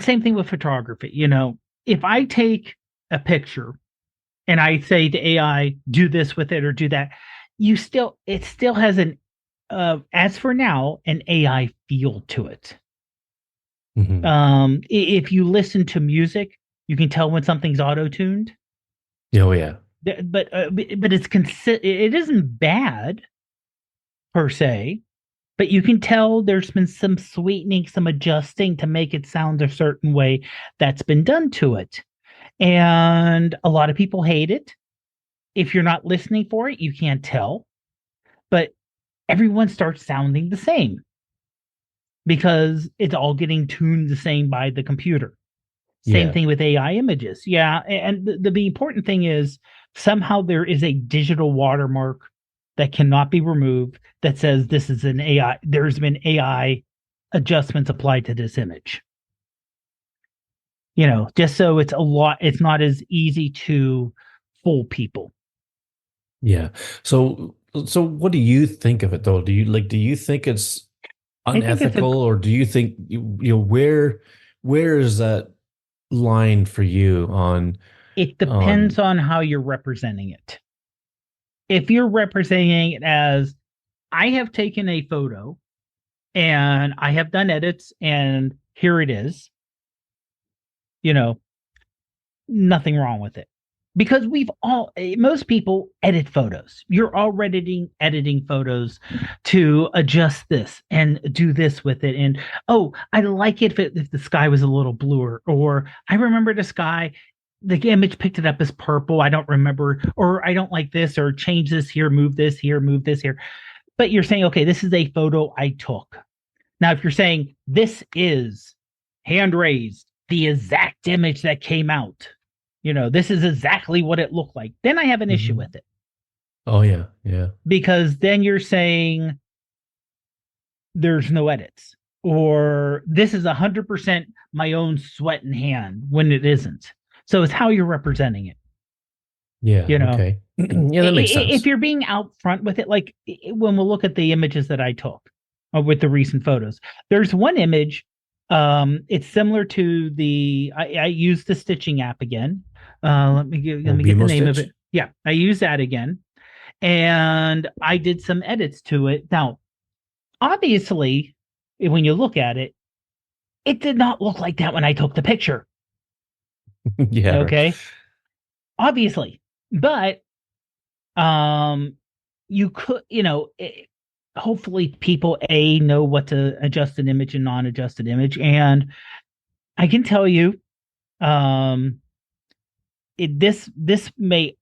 same thing with photography. If I take a picture and I say to AI, do this with it or do that, it still has as for now, an AI feel to it. hmm. If you listen to music, you can tell when something's auto-tuned, Oh yeah, but it isn't bad per se, but you can tell there's been some sweetening, some adjusting to make it sound a certain way that's been done to it. And a lot of people hate it. If you're not listening for it, you can't tell. But everyone starts sounding the same because it's all getting tuned the same by the computer. Same yeah, thing with AI images. Yeah. And the important thing is somehow there is a digital watermark that cannot be removed that says this is an AI. There's been AI adjustments applied to this image. Just so it's not as easy to fool people. yeah. So what do you think of it though? Do you think it's I think it's a unethical, or do you think where is that line for you on? It depends on. on how you're representing it. If you're representing it as I have taken a photo and I have done edits and here it is, you know, nothing wrong with it. Because most people edit photos. You're already editing photos to adjust this and do this with it. And oh, I like it if the sky was a little bluer, or I remember the sky, the image picked it up as purple. I don't remember, or I don't like this, or change this here, move this here, move this here. But you're saying, okay, this is a photo I took. Now, if you're saying this is hand raised, the exact image that came out, this is exactly what it looked like, then I have an issue Mhm. with it Oh yeah, yeah, because then you're saying there's no edits or this is 100% my own sweat and hand when it isn't. So it's how you're representing it, yeah. you know. Okay, yeah, that makes If sense. you're being out front with it, like when we'll look at the images that I took with the recent photos, there's one image. It's similar to I used the stitching app again. Let Oh, me get the BMO name of stitch. it. Yeah, I use that again, and I did some edits to it. Now, obviously, when you look at it, it did not look like that when I took the picture. Yeah, right. Okay, obviously, but um you could hopefully people know what to adjust an image and non-adjusted image, and I can tell you um this may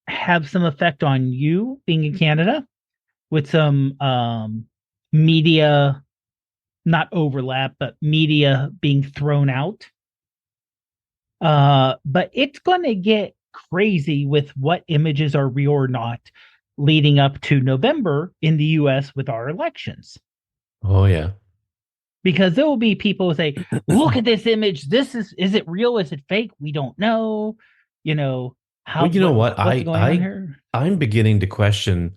have some effect on you being in Canada with some media, not overlap, but media being thrown out. But it's going to get crazy with what images are real or not leading up to November in the US with our elections. Oh yeah. Because there will be people who say, look at this image. Is it real? Is it fake? We don't know. You know, Well, you know what? what's going on here? I'm beginning to question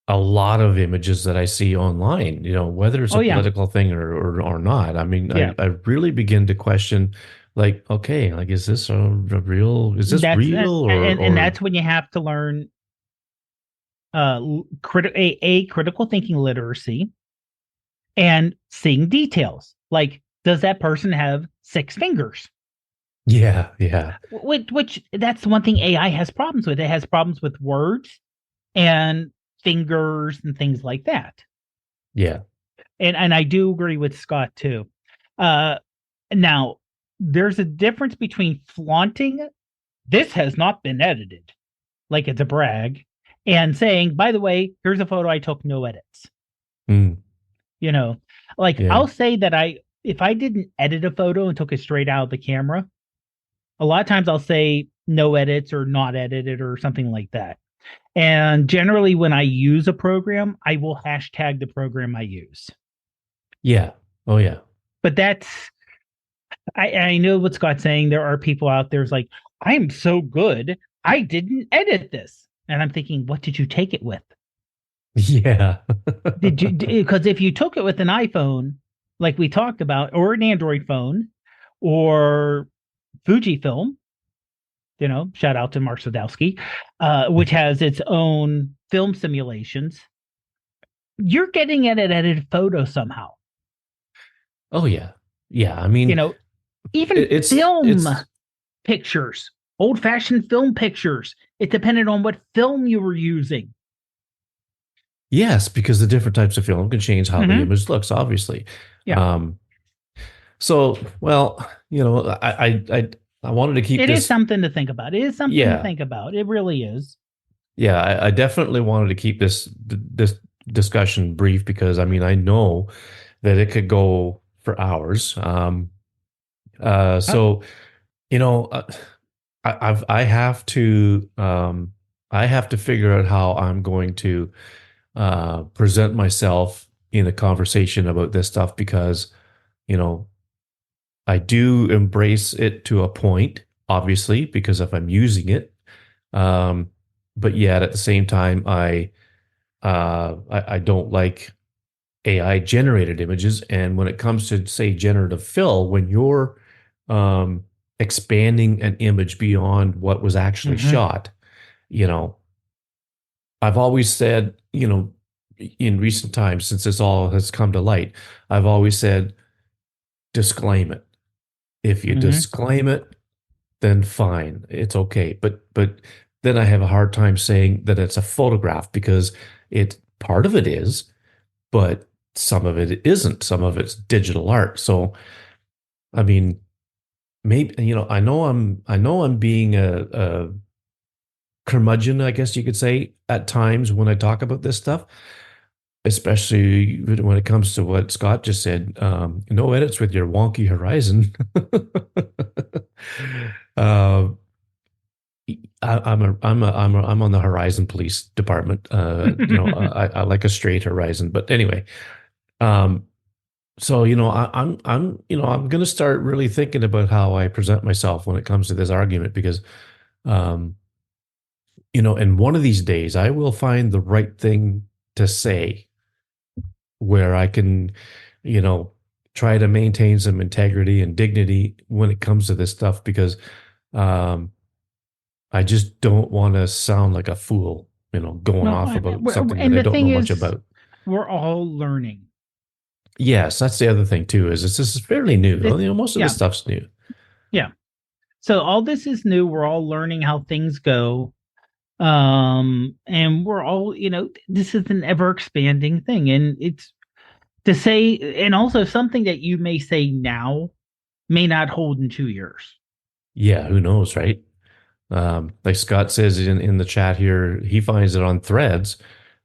a lot of images that I see online, whether it's Oh a yeah. political thing or not. I mean, Yeah. I really begin to question, like, okay, like, is this is this That's real and or that's when you have to learn critical thinking literacy and seeing details. Like, does that person have six fingers? yeah, yeah, Which that's the one thing AI has problems with. It has problems with words and fingers and things like that. yeah, And I do agree with Scott too. Uh, now there's a difference between flaunting this has not been edited, like it's a brag, and saying, by the way, here's a photo I took, no edits. mm, You know, like yeah, I'll say that if I didn't edit a photo and took it straight out of the camera, a lot of times I'll say no edits or not edited or something like that. And generally, when I use a program, I will hashtag the program I use. yeah, oh yeah, But I know what Scott's saying. There are people out there's like, I'm so good, I didn't edit this. And I'm thinking, what did you take it with? yeah, Did you, because if you took it with an iPhone, like we talked about, or an Android phone, or Fujifilm, shout out to Mark Sadowski, which has its own film simulations, you're getting at an edited photo somehow. oh yeah, yeah. I You mean, know, even film it's pictures, old fashioned film pictures, it depended on what film you were using. yes, because the different types of film can change how the Mm-hmm. image looks, obviously. Yeah. Um, So, well, I wanted to keep It is this. something to think about. It is something to Yeah, think about. It really is. yeah. I definitely wanted to keep this discussion brief because I mean I know that it could go for hours. Uh, So you know, I have to I have to figure out how I'm going to present myself in a conversation about this stuff because you know I do embrace it to a point, obviously, because if I'm using it, um, but yet at the same time, I don't like AI generated images. And when it comes to say generative fill, when you're um, expanding an image beyond what was actually Mm-hmm. shot. You know, I've always said, in recent times, since this all has come to light, I've always said, disclaim it. If you Mm-hmm. disclaim it, then fine, it's okay. But then I have a hard time saying that it's a photograph because it part of it is, but some of it isn't. Some of it's digital art. So I mean, maybe I know I'm being a curmudgeon, I guess you could say, at times when I talk about this stuff, especially when it comes to what Scott just said. No edits with your wonky horizon. uh, I'm on the Horizon Police Department. I like a straight horizon, but anyway. Um, so I'm going to start really thinking about how I present myself when it comes to this argument because, um, and one of these days I will find the right thing to say where I can, you know, try to maintain some integrity and dignity when it comes to this stuff because um, I just don't want to sound like a fool, going Well, off about something that and I the don't know thing much is, about. we're all learning. Yes, that's the other thing too, is this is fairly new. This, Most of this yeah, stuff's new. yeah. So all this is new. We're all learning how things go. And we're all, this is an ever expanding thing. And it's to say, and also something that you may say now may not hold in 2 years. Yeah, who knows, right? Like Scott says in the chat here, he finds it on Threads.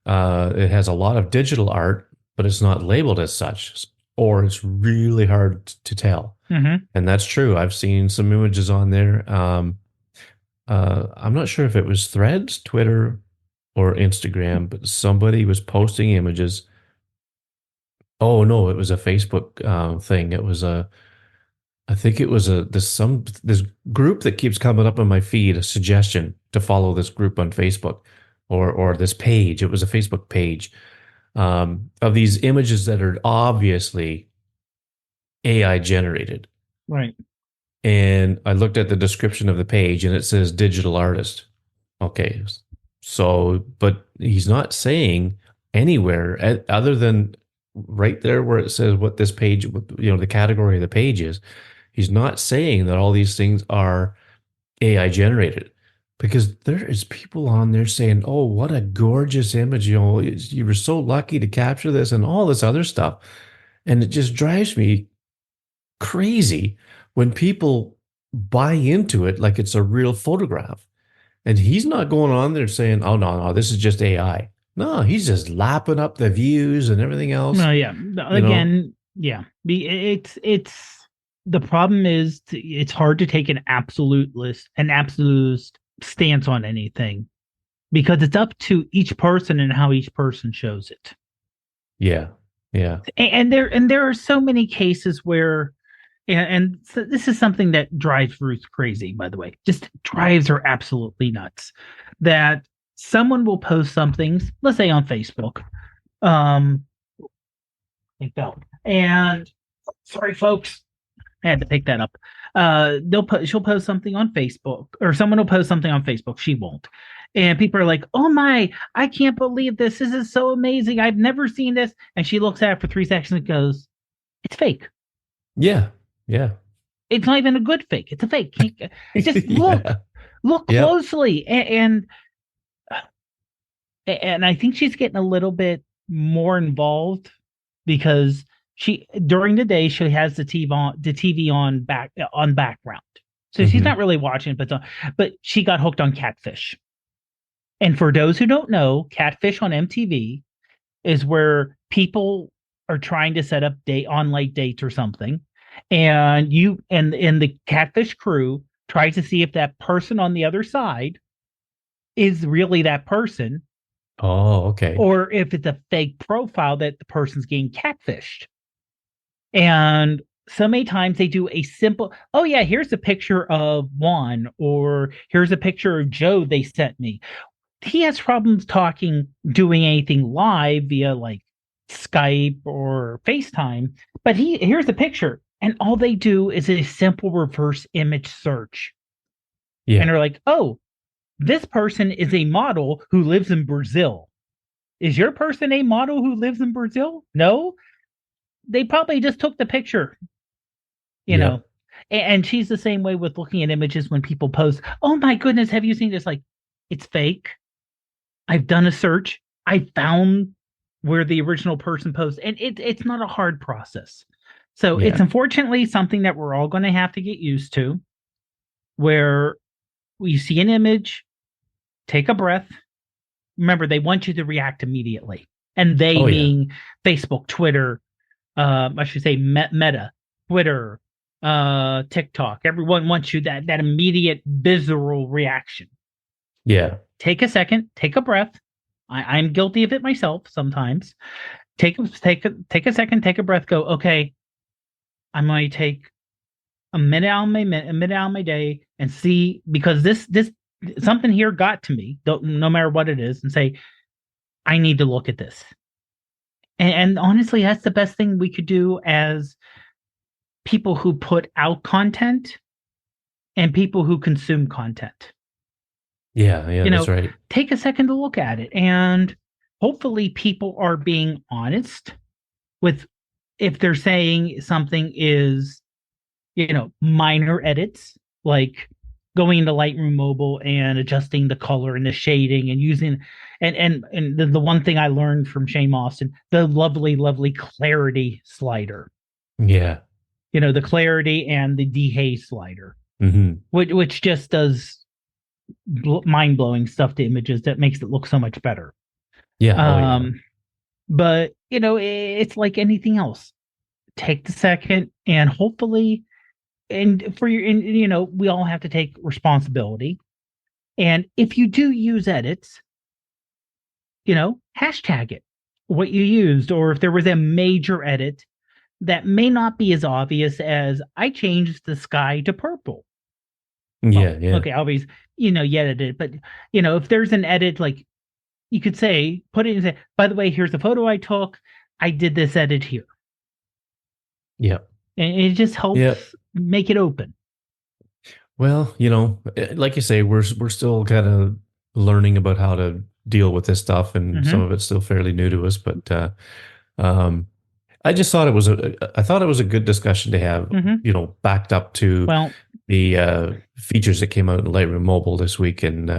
It has a lot of digital art, but it's not labeled as such, or it's really hard to tell. Mm-hmm. And that's true. I've seen some images on there. I'm not sure if it was Threads, Twitter, or Instagram, but somebody was posting images. Oh no, it was a Facebook thing. I think it was this group that keeps coming up on my feed, a suggestion to follow this group on Facebook or this page. It was a Facebook page of these images that are obviously AI generated. Right. And I looked at the description of the page and it says digital artist. Okay. So, but he's not saying anywhere other than right there where it says what this page, the category of the page is. He's not saying that all these things are AI generated because there is people on there saying, "Oh, what a gorgeous image! You were so lucky to capture this and all this other stuff." And it just drives me crazy when people buy into it like it's a real photograph. And he's not going on there saying, "Oh no, this is just AI." No, he's just lapping up the views and everything else. No, yeah. You know, Again, yeah. It's the problem is it's hard to take an absolute stance on anything because it's up to each person and how each person shows it. yeah, yeah, And there are so many cases where and so this is something that drives Ruth crazy, by the way. Just drives her absolutely nuts. That someone will post something, let's say on Facebook. Um, they don't. And sorry, folks, I had to pick that up. She'll post something on Facebook, or someone will post something on Facebook. She won't. And people are like, "Oh my, I can't believe this. This is so amazing. I've never seen this." And she looks at it for 3 seconds and goes, "It's fake. yeah, yeah, It's not even a good fake. It's a fake. Just yeah, look yep. closely." And I think she's getting a little bit more involved because she during the day she has the TV on background, so she's not Hmm. really watching it, but she got hooked on Catfish. And for those who don't know, Catfish on MTV is where people are trying to set up date online dates or something, and the Catfish crew tries to see if that person on the other side is really that person Oh, okay. or if it's a fake profile that the person's getting catfished. And so many times they do a simple, "Oh yeah, here's a picture of Juan," or "Here's a picture of Joe they sent me." He has problems doing anything live via like Skype or FaceTime. But here's the picture, and all they do is a simple reverse image search, and Yeah. they're like, "Oh, this person is a model who lives in Brazil. Is your person a model who lives in Brazil? No, they probably just took the picture, you know." Yep. And she's the same way with looking at images when people post, "Oh my goodness, have you seen this?" Like, it's fake. I've done a search. I found where the original person posted, and it's not a hard process. So it's Yeah. unfortunately something that we're all going to have to get used to, where we see an image, take a breath. Remember, they want you to react immediately, and they Oh yeah. mean Facebook, Twitter, I should say Meta, Twitter, TikTok. Everyone wants you that immediate visceral reaction. Yeah. Take a second, take a breath. I'm guilty of it myself sometimes. Take a second, take a breath. Go, okay. I'm going to take a minute out of my day and see, because this something here got to me. Don't, no matter what it is, and say I need to look at this. And honestly, that's the best thing we could do as people who put out content and people who consume content. Yeah. Yeah. You That's know, right. take a second to look at it, and hopefully people are being honest with, if they're saying something is, minor edits, like going into Lightroom Mobile and adjusting the color and the shading and using, and the one thing I learned from Shane Austin, the lovely clarity slider, Yeah. the clarity and the dehaze slider, Hmm. which just does mind blowing stuff to images that makes it look so much better. Yeah. Oh yeah. Um, but it's like anything else. Take the second, and hopefully, and for your, and, we all have to take responsibility. And if you do use edits, hashtag it, what you used, or if there was a major edit that may not be as obvious as I changed the sky to purple. Well, Yeah. Yeah. okay, always, you edited it, but if there's an edit, like, you could say, put it and say, by the way, here's the photo I took. I did this edit here. Yeah. And it just Yeah. helps make it open. Well, like you say, we're still kind of learning about how to deal with this stuff, and some Mm-hmm. of it's still fairly new to us. But um, I just thought I thought it was a good discussion to have, Mm-hmm. backed up to Well, the features that came out in Lightroom Mobile this week, and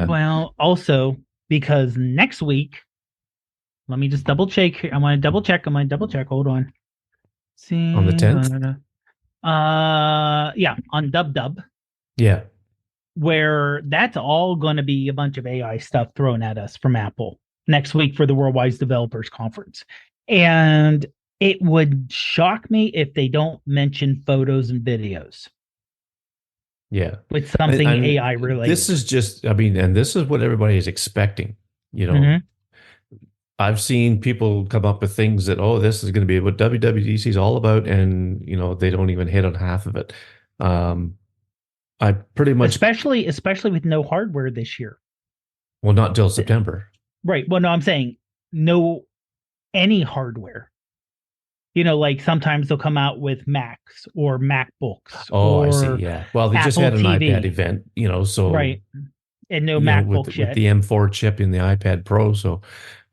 also because next week, let me just double check. I want to double check. I'm going to double check. Hold on. on the See, 10th. yeah, on Dub Dub, Yeah, where that's all going to be a bunch of AI stuff thrown at us from Apple next week for the Worldwide Developers Conference. And it would shock me if they don't mention photos and videos yeah, with and, something AI this related. is just, I mean, and this is what everybody is expecting. You know, Mm-hmm. I've seen people come up with things that, oh, this is going to be what WWDC is all about, and they don't even hit on half of it. Um, I pretty much, Especially with no hardware this year. well, not till September. Right. Well, no, I'm saying no, any hardware. Like sometimes they'll come out with Macs or MacBooks Oh, I see. or Yeah. Well, they just Apple had an iPad TV. event, so Right. And no MacBooks with yet. the M4 chip in the iPad Pro. So,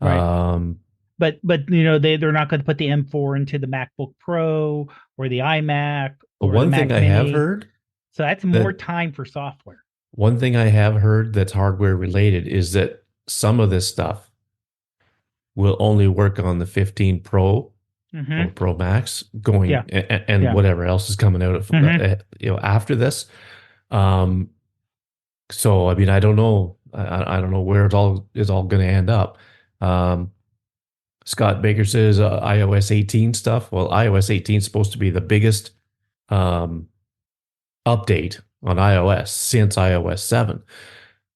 Right. um, But they're not going to put the M4 into the MacBook Pro or the iMac but or the one thing Mac I have Mini. heard So that's more that time for software. one thing I have heard that's hardware related is that some of this stuff will only work on the 15 Pro or Mm-hmm. Pro Max going Yeah. and Yeah. whatever else is coming out of, Mm-hmm. after this. Um, so I mean, I don't know. I don't know where it all is all going to end up. Um, Scott Baker says iOS 18 stuff. Well, iOS 18 is supposed to be the biggest um, update on iOS since iOS 7.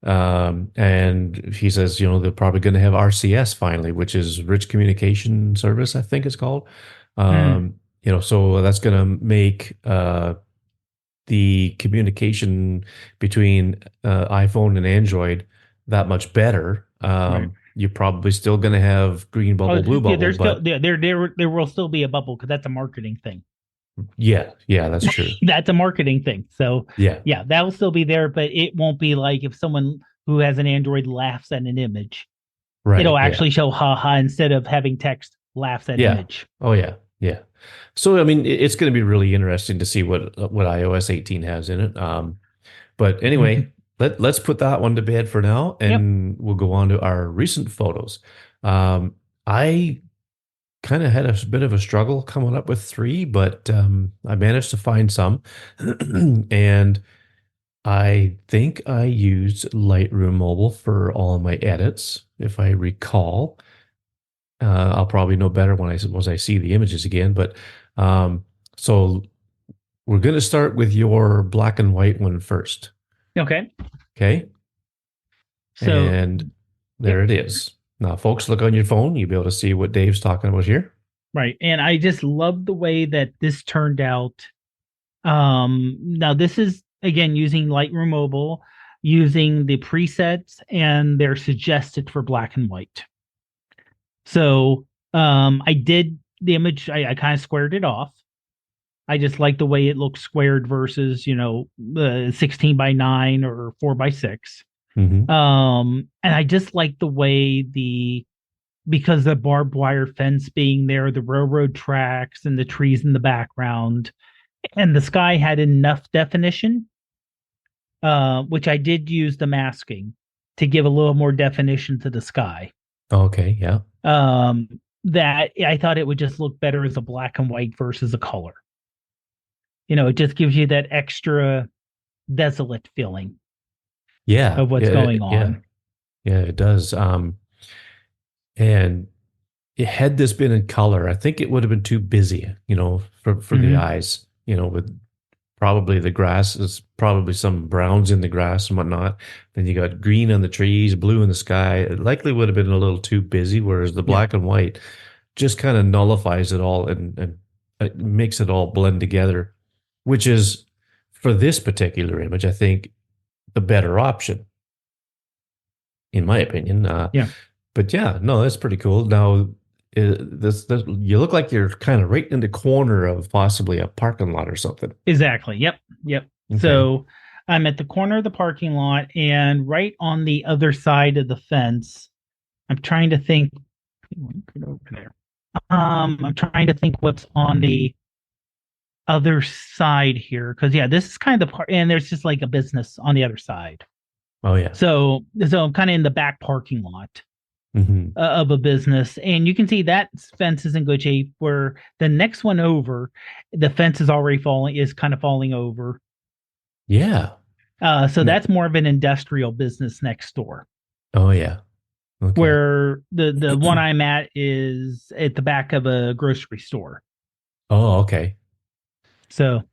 And he says, they're probably going to have RCS finally, which is Rich Communication Service, I think it's called. Mm. So that's going to make the communication between iPhone and Android that much better. Right. you're probably still going to have green Oh, bubble, blue yeah, bubble, there's still but there will still be a bubble because that's a marketing thing. yeah, yeah, that's true. That's a marketing thing. So Yeah, yeah, that will still be there, but it won't be like if someone who has an Android laughs at an image, it'll right. Yeah, actually show haha instead of having text laughs at yeah. image. Oh, yeah, yeah. So, I mean, it's going to be really interesting to see what iOS 18 has in it. But anyway, let's put that one to bed for now, Yep. and we'll go on to our recent photos. I kind of had a bit of a struggle coming up with three, but I managed to find some, and I think I used Lightroom Mobile for all of my edits, if I recall. I'll probably know better once I see the images again. But um, so we're going to start with your black and white one first. Okay. Okay. So And there yep. it is. Now, folks, look on your phone. You'll be able to see what Dave's talking about here. Right. And I just love the way that this turned out. Now this is again using Lightroom Mobile, using the presets and they're suggested for black and white. So I did the image, I kind of squared it off. I just like the way it looks squared versus, 16 by 9 or 4 by 6. Hmm. And I just like the way because the barbed wire fence being there, the railroad tracks and the trees in the background, and the sky had enough definition, which I did use the masking to give a little more definition to the sky. Okay. Yeah. Um, that I thought it would just look better as a black and white versus a color. It just gives you that extra desolate feeling Yeah. of what's Yeah. going Yeah. on. Yeah. It does. And had this been in color, I think it would have been too busy, for the Hmm. eyes, with probably the grass is probably some browns in the grass and whatnot. Then you got green on the trees, blue in the sky. It likely would have been a little too busy, whereas the Yeah, black and white just kind of nullifies it all and it makes it all blend together, which is for this particular image, I think the better option, in my opinion. yeah, But yeah, no, that's pretty cool. Now, this you look like you're kind of right in the corner of possibly a parking lot or something. exactly. Yep, yep. Okay. So I'm at the corner of the parking lot, and right on the other side of the fence, I'm trying to think. Get over there. I'm trying to think what's on the other side here, because yeah, this is kind of the part, and there's just like a business on the other side. Oh yeah. So I'm kind of in the back parking lot Hmm. of a business, and you can see that fence is in good shape. Where the next one over, the fence is already is kind of falling over. Yeah. So that's more of an industrial business next door. Oh yeah. Okay. Where the one I'm at is at the back of a grocery store. Oh, okay. So a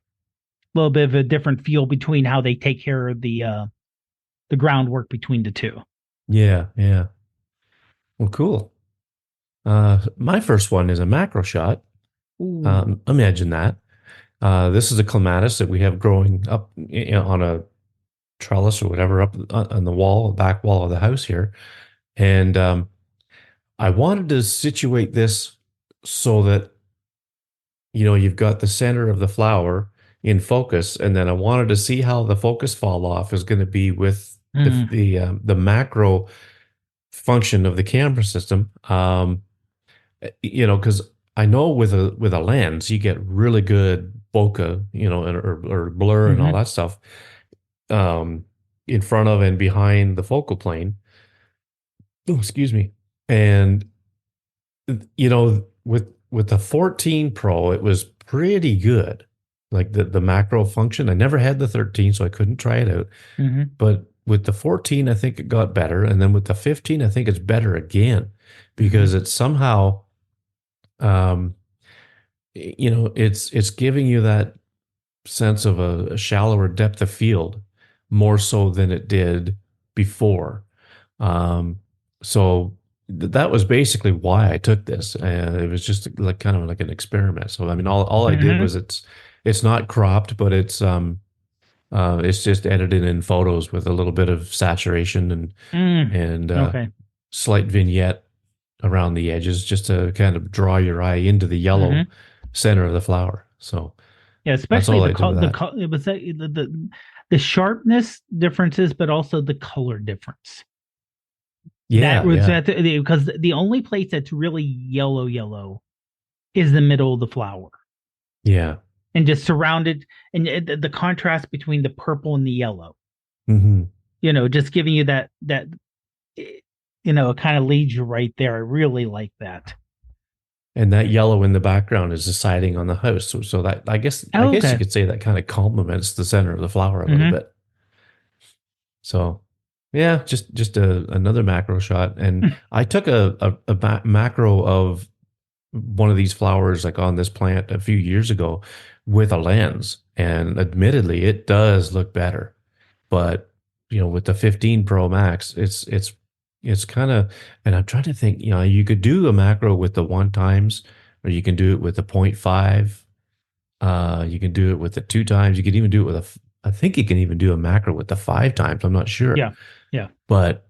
little bit of a different feel between how they take care of the groundwork between the two. Yeah, yeah. Well, cool. My first one is a macro shot. Ooh. Imagine that. This is a clematis that we have growing up on a trellis or whatever up on the wall, back wall of the house here. And I wanted to situate this so that you've got the center of the flower in focus, and then I wanted to see how the focus fall off is going to be with Mm, the macro function of the camera system. Because I know with a lens you get really good bokeh, or blur and all hmm that stuff um, in front of and behind the focal plane. Oh, excuse me. And with the 14 Pro, it was pretty good. Like the macro function. I never had the 13, so I couldn't try it out. hmm But with the 14, I think it got better. And then with the 15, I think it's better again because hmm it's somehow um, it's giving you that sense of a shallower depth of field more so than it did before. Um, so that was basically why I took this. It was just like kind of like an experiment. So I mean, all I did hmm was it's not cropped, but it's just edited in photos with a little bit of saturation and mm, and okay. slight vignette around the edges just to kind of draw your eye into the yellow Hmm. center of the flower. So Yeah, that's especially all the I did color. with that. It was the sharpness differences, but also the color difference. That Yeah, was yeah, that because the only place that's really yellow is the middle of the flower, yeah. and just surrounded, and the contrast between the purple and the yellow. Hmm. Just giving you that it kind of leads you right there. I really like that. And that yellow in the background is the siding on the house. So that Oh, I guess you okay. could say that kind of complements the center of the flower a little Mm-hmm. bit. So yeah, just another macro shot. And I took a macro of one of these flowers like on this plant a few years ago with a lens. And admittedly, it does look better. But with the 15 Pro Max, it's kind of, and I'm trying to think, you could do a macro with the one times, or you can do it with the 0.5. You can do it with the two times. You could even do it with I think you can even do a macro with the five times. I'm not sure, Yeah. Yeah. but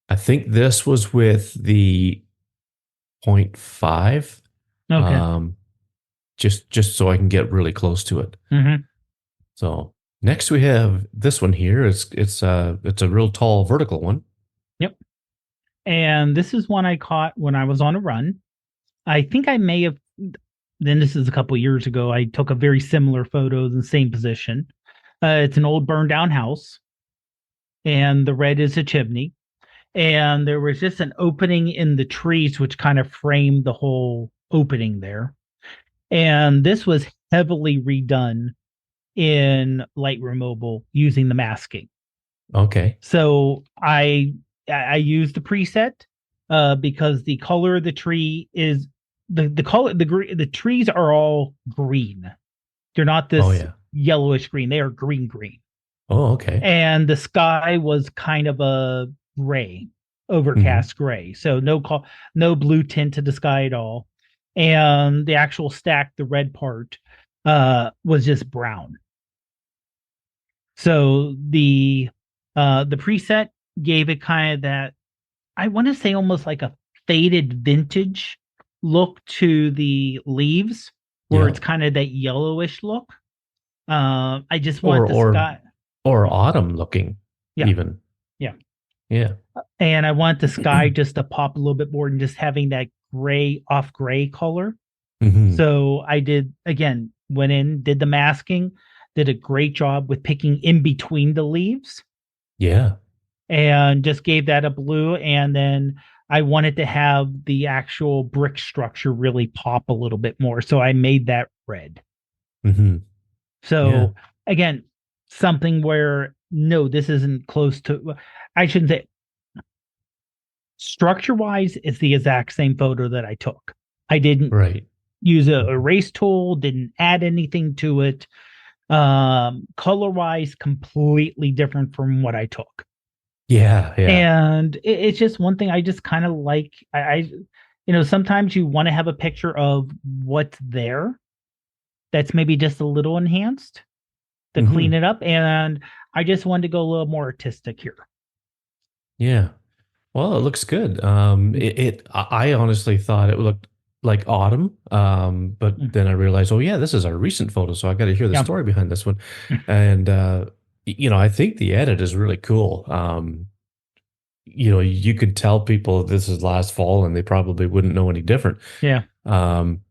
I think this was with the zero point 0.5. Okay. Um, just so I can get really close to it. Mm-hmm. So next we have this one here. It's a real tall vertical one. Yep. And this is one I caught when I was on a run. I think I may have. Then this is a couple years ago. I took a very similar photo in the same position. It's an old burned down house, and the red is a chimney. And there was just an opening in the trees, which kind of framed the whole opening there. And this was heavily redone in Lightroom Mobile using the masking. Okay. So I used the preset because the color of the tree is the color the trees are all green. They're not Oh this yeah. yellowish green. They are green. Oh, okay. And the sky was kind of a gray, Hmm. overcast gray. So no blue tint to the sky at all. And the actual stack, the red part, was just brown. So the preset gave it kind of that, I want to say almost like a faded vintage look to the leaves, where Yeah. it's kind of that yellowish look. I just Or want the or sky. or autumn looking Yeah, even. yeah. Yeah. And I want the sky just to pop a little bit more and just having that gray color. Hmm. So I did, again, went in, did the masking, did a great job with picking in between the leaves, Yeah. and just gave that a blue. And then I wanted to have the actual brick structure really pop a little bit more. So I made that red. Hmm. Yeah. So again, something where no, this isn't close to, I shouldn't say, structure wise, it's the exact same photo that I took. I didn't Right. use a Mhm. erase tool, didn't add anything to it. Color wise, completely different from what I took. Yeah. Yeah. And it's just one thing I just kind of like. Sometimes you want to have a picture of what's there that's maybe just a little enhanced to clean Hmm. it up. And I just wanted to go a little more artistic here. Yeah. Well, it looks good. I honestly thought it looked like autumn. But Mm. then I realized, oh yeah, this is a recent photo, so I got to hear the Yeah. story behind this one. And I think the edit is really cool. You could tell people this is last fall, and they probably wouldn't know any different. Yeah. Um,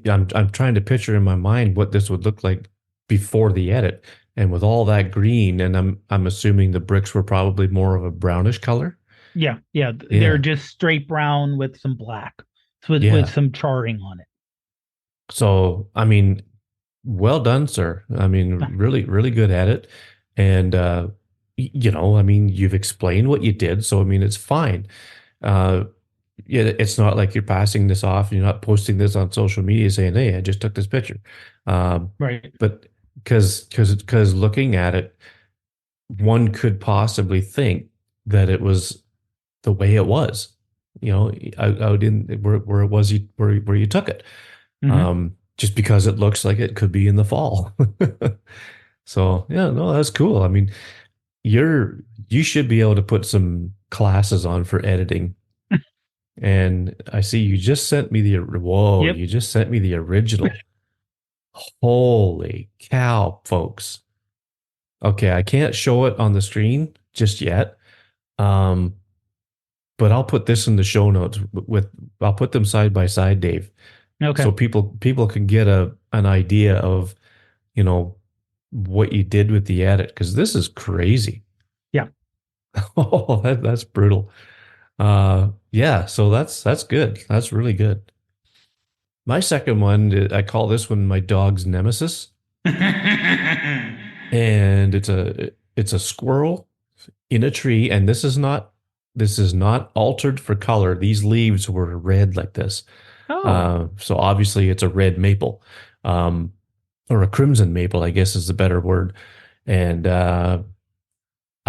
I'm trying to picture in my mind what this would look like before the edit, and with all that green, and I'm assuming the bricks were probably more of a brownish color. Yeah. Yeah. They're Yeah. just straight brown with some black, with Yeah. some charring on it. So, I mean, well done, sir. I mean, really, really good at it. And, I mean, you've explained what you did. So, I mean, it's fine. Uh, yeah, it's not like you're passing this off. You're not posting this on social media saying, "Hey, I just took this picture." Um, Right. but because looking at it, one could possibly think that it was the way it was, out in where it was where you took it. Hmm. Just because it looks like it could be in the fall. So yeah, no, that's cool. I mean, you should be able to put some classes on for editing. And I see you just sent me the, whoa, Yep. you just sent me the original. Holy cow, folks. Okay, I can't show it on the screen just yet. Um, but I'll put this in the show notes I'll put them side by side, Dave, Okay. so people can get an idea of, you know, what you did with the edit because this is crazy. Yeah. Oh, that's brutal. Yeah, so that's good. That's really good. My second one, I call this one my dog's nemesis, and it's a squirrel in a tree, and this is not altered for color. These leaves were red like this. Oh. So obviously it's a red maple, um, or a crimson maple, I guess is the better word. And I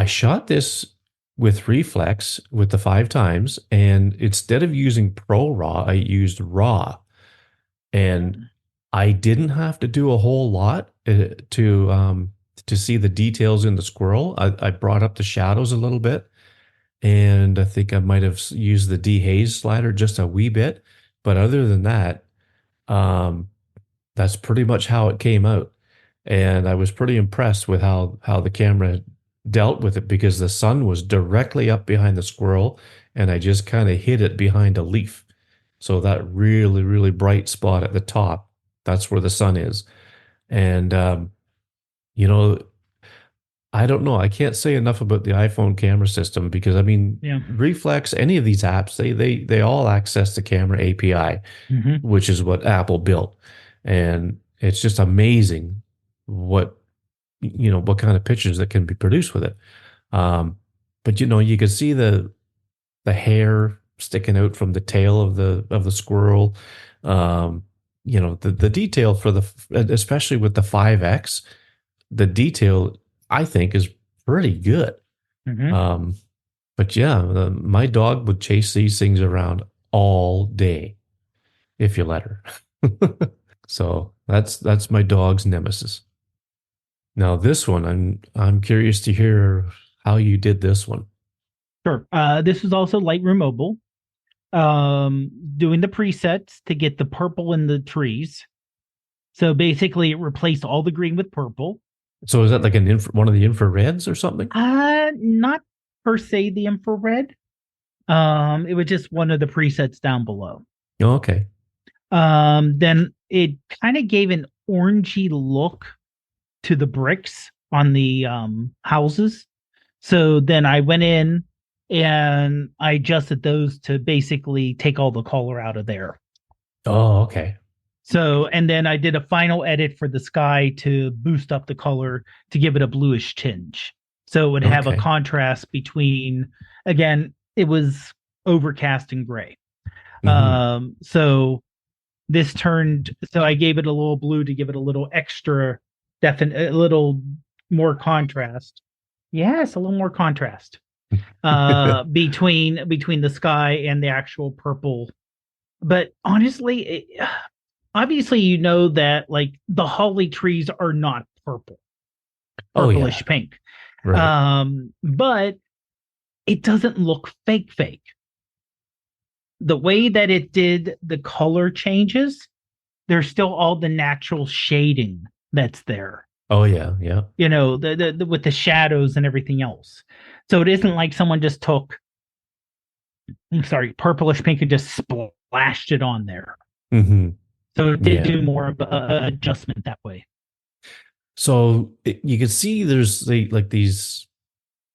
shot this with reflex with the 5 times, and instead of using Pro Raw, I used Raw, and I didn't have to do a whole lot to see the details in the squirrel. I brought up the shadows a little bit, and I think I might have used the dehaze slider just a wee bit. But other than that, um, that's pretty much how it came out. And I was pretty impressed with how the camera dealt with it because the sun was directly up behind the squirrel, and I just kind of hid it behind a leaf. So that really, really bright spot at the top, that's where the sun is. And you know, I don't know. I can't say enough about the iPhone camera system because I mean, Yeah. Reflex, any of these apps, they all access the camera API, Hmm. which is what Apple built. And it's just amazing what what kind of pictures that can be produced with it. Um, but you can see the hair sticking out from the tail of the squirrel. Um, the detail for especially with the 5X, the detail I think is pretty good. Hmm. Um, but yeah, my dog would chase these things around all day if you let her. So that's my dog's nemesis. Now this one, I'm curious to hear how you did this one. Sure. This is also Lightroom Mobile. Doing the presets to get the purple in the trees. So basically, it replaced all the green with purple. So is that like one of the infrareds or something? Not per se the infrared. It was just one of the presets down below. Oh, okay. Then it kind of gave an orangey look to the bricks on the houses. So then I went in and I adjusted those to basically take all the color out of there. Oh, okay. So, and then I did a final edit for the sky to boost up the color to give it a bluish tinge. So it would have a Okay. contrast between, again, it was overcast and gray. Hmm. So this turned, so I gave it a little blue to give it a little extra definite, a little more contrast. Yes, a little more contrast between the sky and the actual purple. But honestly, obviously you know that like the holly trees are not purple, Oh yeah. purplish pink. Right. But it doesn't look fake. The way that it did the color changes, there's still all the natural shading that's there. Oh yeah. Yeah. You know, the with the shadows and everything else. So it isn't like someone just took, I'm sorry, purplish pink and just splashed it on there. Hmm. So it did Yeah. do more of a adjustment that way. So you can see there's like these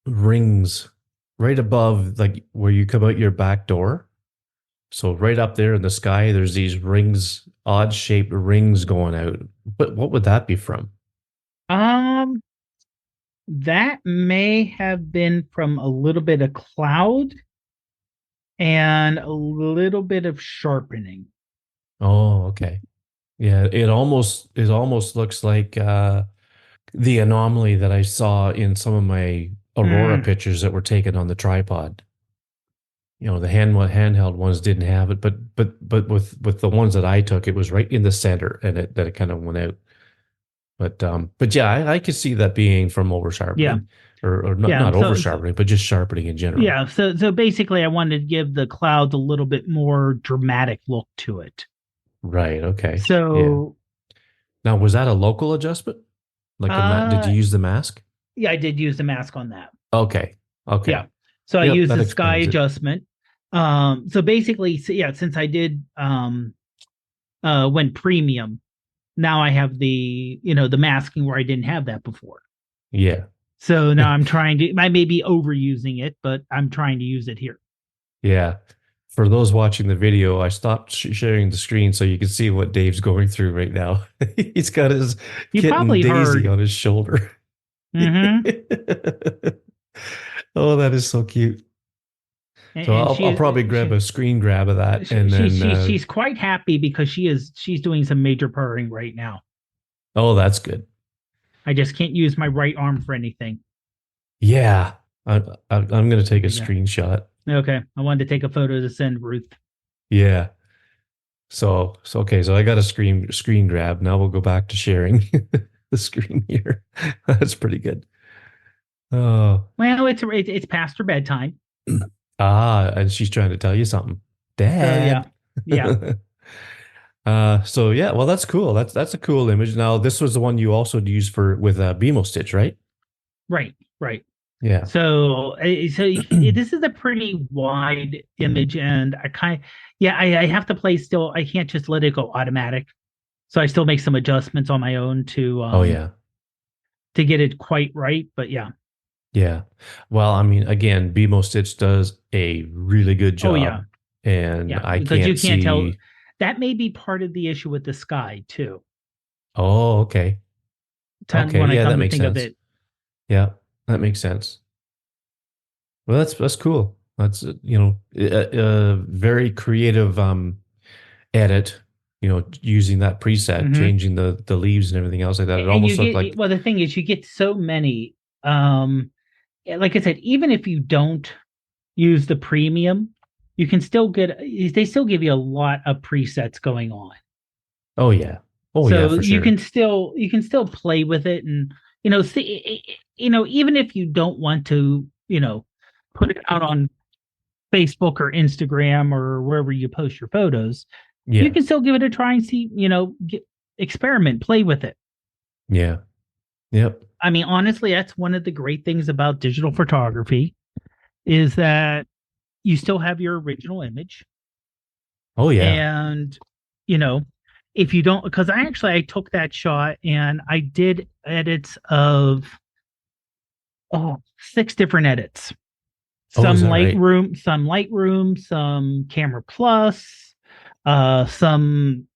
rings right above like where you come out your back door. So right up there in the sky, there's these rings, odd shaped rings going out. But what would that be from? Um, that may have been from a little bit of cloud and a little bit of sharpening. Oh, okay. Yeah, it almost looks like the anomaly that I saw in some of my Aurora Mm, pictures that were taken on the tripod. The handheld ones didn't have it, but with the ones that I took, it was right in the center, and it kind of went out. But yeah, I could see that being from over Yeah. sharpening, or not Yeah. not over sharpening, but just sharpening in general. Yeah. So basically I wanted to give the clouds a little bit more dramatic look to it. Right. Okay. Yeah. So Now, was that a local adjustment? Like did uh you use the mask? yeah, I did use the mask on that. Okay. Yeah. Okay. So I Yep, used that the sky explains it. adjustment. So basically, yeah, since I did went premium, now I have the masking where I didn't have that before. Yeah. So now I may be overusing it, but I'm trying to use it here. Yeah. For those watching the video, I stopped sharing the screen so you can see what Dave's going through right now. He's got his You kitten probably Daisy heard. on his shoulder. Mm-hmm. Oh, that is so cute. And, So and I'll probably grab a screen grab of that and then she's quite happy because she's doing some major purring right now. oh, that's good. I just can't use my right arm for anything. Yeah. I'm going to take a Yeah. screenshot. Okay. I wanted to take a photo to send Ruth. Yeah. So okay, so I got a screen grab. Now we'll go back to sharing the screen here. That's pretty good. Oh. Well, it's past her bedtime. Ah, and she's trying to tell you something. So yeah. Dad. Yeah. So yeah, well that's cool. That's a cool image. Now this was the one you also used for with BMO Stitch, right? Right. Right. Yeah. So this is a pretty wide image, and yeah, I have to play still. I can't just let it go automatic. So I still make some adjustments on my own Oh yeah. to get it quite right. But yeah. Yeah. Well, I mean, again, BMO Stitch does a really good Oh yeah. job, and Yeah. I Because you can't can't tell. see. That may be part of the issue with the sky too. Oh, okay. Okay. When I Yeah, come that to makes think of sense. it. Yeah, that makes sense. Well, that's cool. That's a very creative edit. Using that preset, Hmm. changing the leaves and everything else like that. It And you almost looked like, get well. The thing is, you get so many. Um, like I said, even if you don't use the premium, you can still get. They still give you a lot of presets going on. oh yeah, oh yeah, So for sure. you can still play with it, and see, even if you don't want to put it out on Facebook or Instagram or wherever you post your photos, you Yeah, can still give it a try and see, experiment, play with it. yeah, yep. I mean, honestly, that's one of the great things about digital photography is that you still have your original image. Oh yeah. And, you know, if you don't, because I took that shot and I did edits of, 6 different edits. Oh, is that right? Some Lightroom, some Camera Plus, some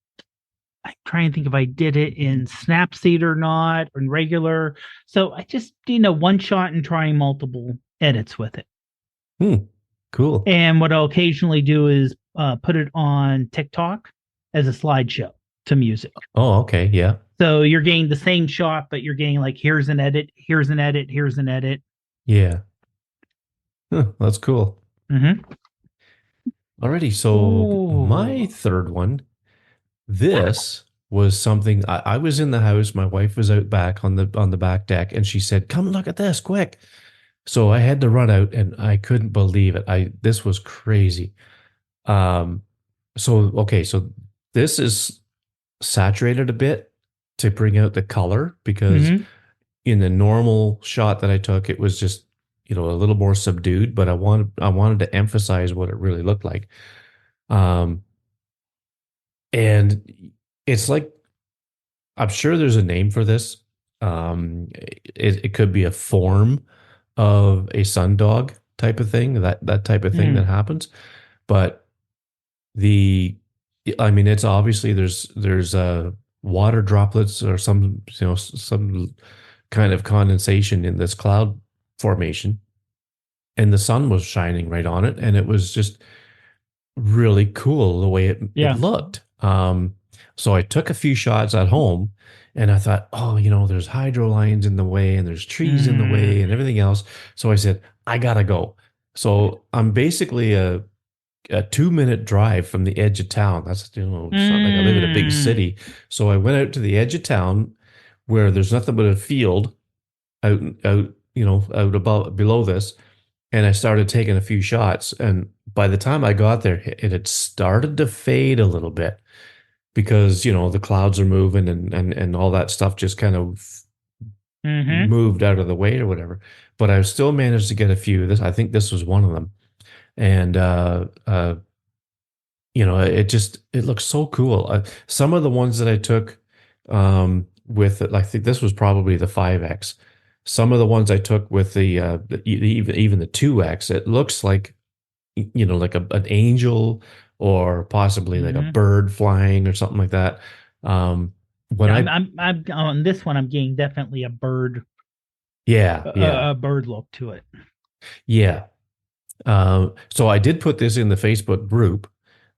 I'm trying to think if I did it in Snapseed or not, or in regular. So I just, one shot and trying multiple edits with it. Hmm. Cool. And what I'll occasionally do is put it on TikTok as a slideshow to music. Oh, okay. Yeah. So you're getting the same shot, but you're getting like, here's an edit, here's an edit, here's an edit. Yeah. Huh, that's cool. Mm-hmm. Alrighty. So my Ooh. third one. This was something I was in the house. My wife was out back on the back deck, and she said, "Come look at this, quick!" So I had to run out, and I couldn't believe it. I This was crazy. Um, so this is saturated a bit to bring out the color because Mm-hmm. in the normal shot that I took, it was just a little more subdued, but I wanted to emphasize what it really looked like. Um, and it's like I'm sure there's a name for this. It could be a form of a sundog type of thing, that type of thing that Mm. happens. But the, I mean, it's obviously there's water droplets or some kind of condensation in this cloud formation, and the sun was shining right on it, and it was just really cool the way it Yeah. looked. So I took a few shots at home and I thought, oh, there's hydro lines in the way and there's trees in the way Mm. and everything else. So I said, I gotta go. So I'm basically a 2-minute drive from the edge of town. It's not like I live in a big Mm. city. So I went out to the edge of town where there's nothing but a field out, out above below this. And I started taking a few shots. And by the time I got there, it had started to fade a little bit because, the clouds are moving and all that stuff just kind of Mm-hmm. moved out of the way or whatever. But I still managed to get a few. I think this was one of them. And it looks so cool. Some of the ones that I took with it, I think this was probably the 5X. Some of the ones I took with even the 2X, it looks like like an angel or possibly like a Mm-hmm. bird flying or something like that. When Yeah, I I'm on this one. I'm getting definitely Yeah, yeah, a bird look to it. yeah. So I did put this in the Facebook group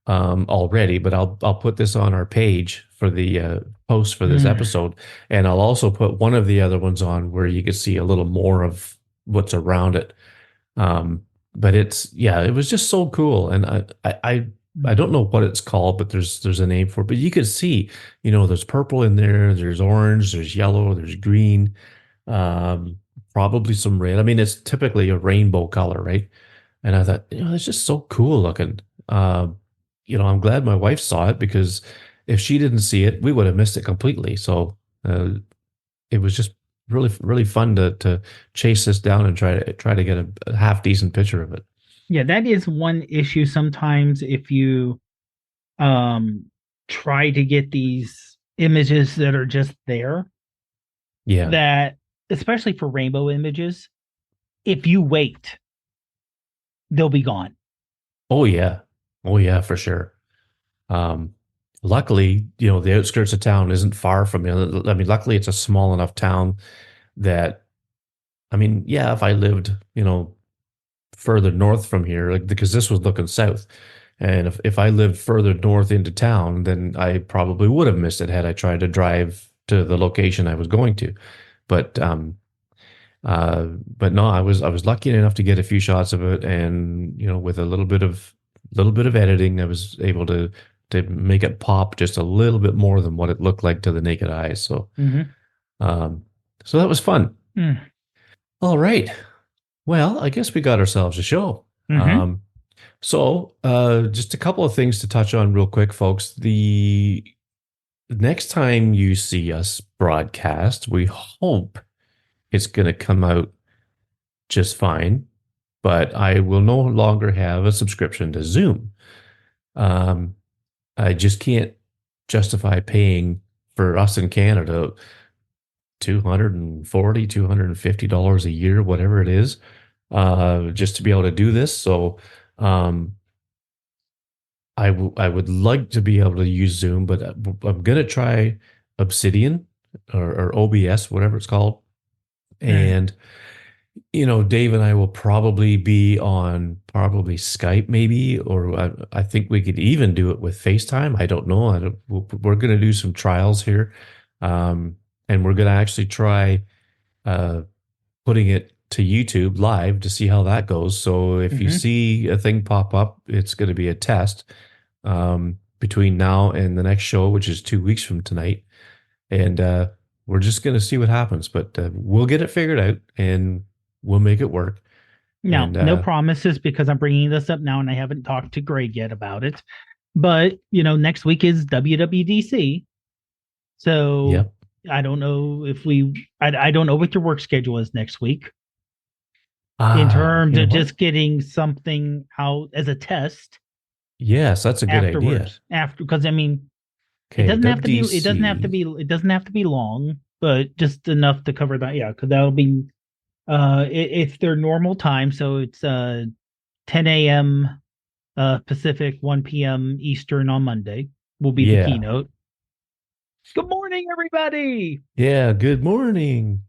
already, but I'll put this on our page for the post for this Mm. episode, and I'll also put one of the other ones on where you can see a little more of what's around it. Um, but it was just so cool, and I don't know what it's called, but there's a name for it. But you could see, there's purple in there, there's orange, there's yellow, there's green, um, probably some red. I mean, it's typically a rainbow color, right? And I thought, it's just so cool looking. I'm glad my wife saw it because if she didn't see it, we would have missed it completely. So it was just really, really fun to chase this down and try to get a half decent picture of it. Yeah, that is one issue sometimes if you um try to get these images that are just there, Yeah. that especially for rainbow images, if you wait, they'll be gone. Oh yeah. Oh yeah, for sure. Um, Luckily, the outskirts of town isn't far from me. I mean, luckily it's a small enough town that, I mean, yeah, if I lived, further north from here, like because this was looking south. And if I lived further north into town, then I probably would have missed it had I tried to drive to the location I was going to. But but no, I was lucky enough to get a few shots of it, and with a little bit of editing, I was able to make it pop just a little bit more than what it looked like to the naked eye. So Mm-hmm. um, so that was fun. Mm. All right. Well, I guess we got ourselves a show. Mm-hmm. Just a couple of things to touch on real quick, folks. The next time you see us broadcast, we hope it's going to come out just fine, but I will no longer have a subscription to Zoom. Um, I just can't justify paying for us in Canada $250 a year, whatever it is, just to be able to do this. So, um, I would like to be able to use Zoom, but I'm gonna try Obsidian or OBS, whatever it's called. Mm. And Dave and I will probably be on probably Skype maybe, or I think we could even do it with FaceTime. I don't know. We're gonna do some trials here, and we're gonna actually try uh, putting it to YouTube live to see how that goes. So if you Mm-hmm. see a thing pop up, it's going to be a test between now and the next show, which is 2 weeks from tonight. And we're just going to see what happens. But we'll get it figured out and we'll make it work. Now, And no promises because I'm bringing this up now and I haven't talked to Greg yet about it. But, next week is WWDC. So yeah. I don't know if I don't know what your work schedule is next week in Ah, terms you know of what? just getting something out as a test Yes, that's a good idea. afterwards. Because I mean, Okay, it doesn't have to be long, but just enough to cover that. Yeah, because that'll be it's their normal time, so it's 10 a.m. Pacific, 1 p.m. Eastern on Monday will be the Yeah. keynote. Good morning, everybody. Yeah, good morning.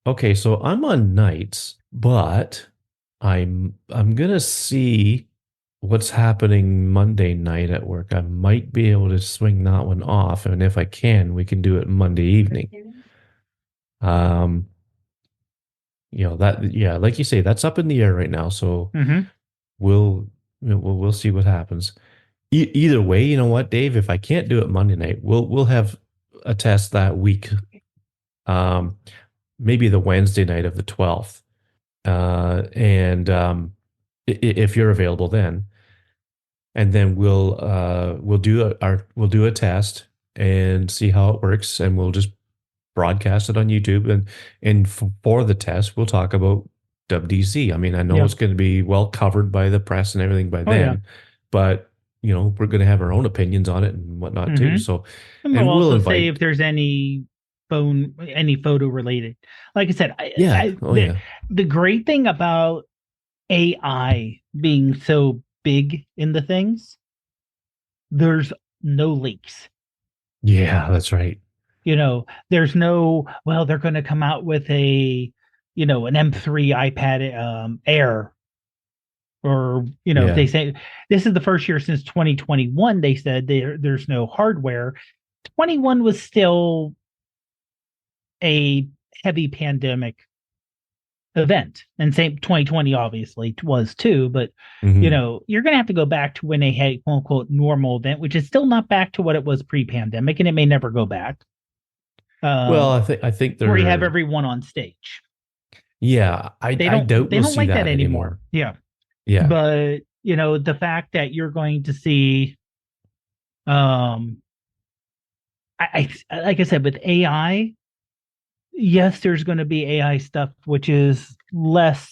Okay, so I'm on nights, but I'm gonna see what's happening Monday night at work. I might be able to swing that one off, and if I can, we can do it Monday evening. Um, yeah, like you say, that's up in the air right now, so Mm-hmm. we'll we'll see what happens. Either way, you know what, Dave, if I can't do it Monday night, we'll have a test that week um, maybe the Wednesday night of the 12th. And if you're available then, and then we'll do a test and see how it works, and we'll just broadcast it on YouTube. And for the test, we'll talk about WDC. I mean, I know Yeah. it's going to be well covered by the press and everything by Oh yeah. then, but we're going to have our own opinions on it and whatnot too. Mm-hmm. So, And we'll and we'll also say if invite. there's any photo related. Like I said, Yeah. Oh yeah. the great thing about AI being so big in the things, there's no leaks. Yeah, that's right. There's no, well, they're going to come out with an M3 iPad Air, or they Yeah. say this is the first year since 2021. They said there's no hardware. 21 was still a heavy pandemic event, and same 2020 obviously was too, but Hmm. you're going to have to go back to when they had quote unquote normal event, which is still not back to what it was pre-pandemic, and it may never go back, Well, um I think where you have they're. everyone on stage. Yeah, they I don't doubt they we'll don't see like that that anymore. anymore. Yeah. Yeah. But the fact that you're going to see, um like I said, with AI, yes, there's going to be AI stuff which is less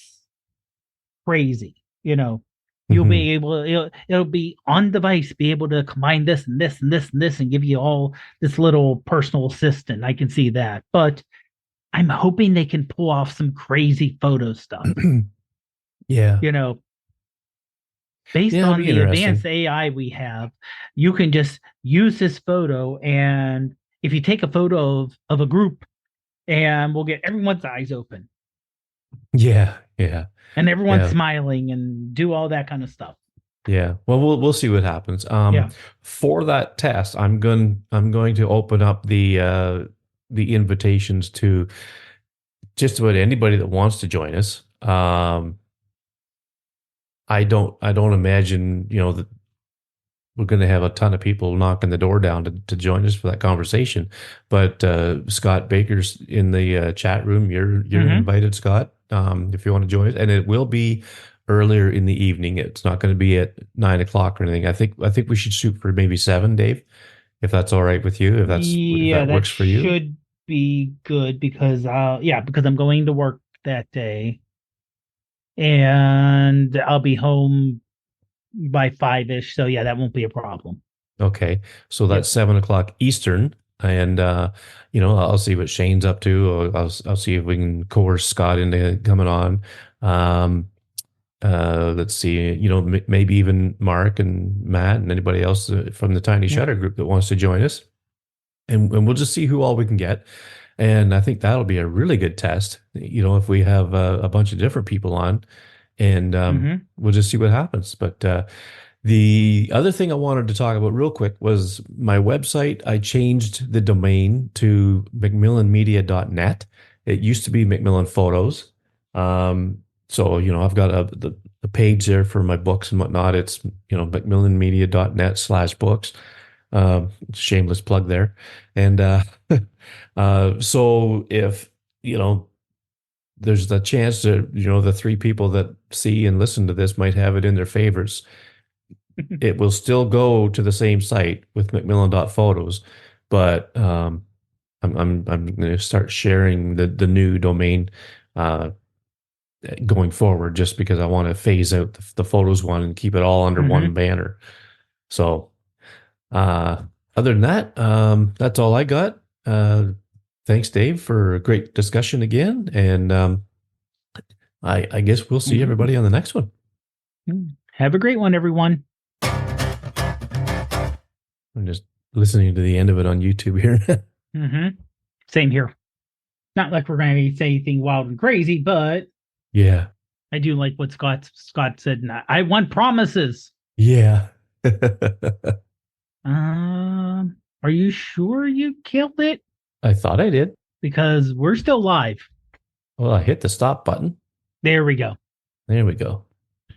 crazy. You'll Hmm. be able, it'll be on device, be able to combine this and this and this and this and give you all this little personal assistant. I can see that, but I'm hoping they can pull off some crazy photo stuff. Yeah. You know, based Yeah, it'll on be the advanced interesting. AI we have, you can just use this photo, and if you take a photo of a group, and we'll get everyone's eyes open Yeah. Yeah. and everyone's Yeah. smiling and do all that kind of stuff. Yeah. Well, we'll see what happens. Yeah. For that test, I'm going to open up the invitations to just about anybody that wants to join us. I don't imagine, that we're going to have a ton of people knocking the door down to join us for that conversation. But Scott Baker's in the chat room. You're Mm-hmm. invited, Scott, if you want to join us, and it will be earlier in the evening. It's not going to be at 9 o'clock or anything. I think we should shoot for maybe seven, Dave, if that's all right with you. If Yeah, that that works for you. should be good because because I'm going to work that day, and I'll be home by 5-ish. So yeah, that won't be a problem. Okay, so that's Yep. 7 o'clock Eastern, and I'll see what Shane's up to. I'll see if we can coerce Scott into coming on. Um, let's see, maybe even Mark and Matt and anybody else from the Tiny Yep. Shutter group that wants to join us, and we'll just see who all we can get. And I think that'll be a really good test. If we have a bunch of different people on, and Mm-hmm. we'll just see what happens. But the other thing I wanted to talk about real quick was my website. I changed the domain to macmillanmedia.net. It used to be Macmillan Photos. So, I've got the page there for my books and whatnot. It's, macmillanmedia.net/books. Shameless plug there. And so if, you know, there's the chance that, the three people that see and listen to this might have it in their favorites, it will still go to the same site with Macmillan.photos, but I'm going to start sharing the new domain uh, going forward, just because I want to phase out the photos one and keep it all under one Mm-hmm. banner. So uh, other than that, that's all I got. Thanks, Dave, for a great discussion again, and I guess we'll see Mm-hmm. everybody on the next one. Have a great one, everyone. I'm just listening to the end of it on YouTube here. Mm-hmm. Same here. Not like we're going to say anything wild and crazy, but Yeah. I do like what Scott said. And I want promises. Yeah. Are you sure you killed it? I thought I did. Because we're still live. Well, I hit the stop button. There we go. There we go.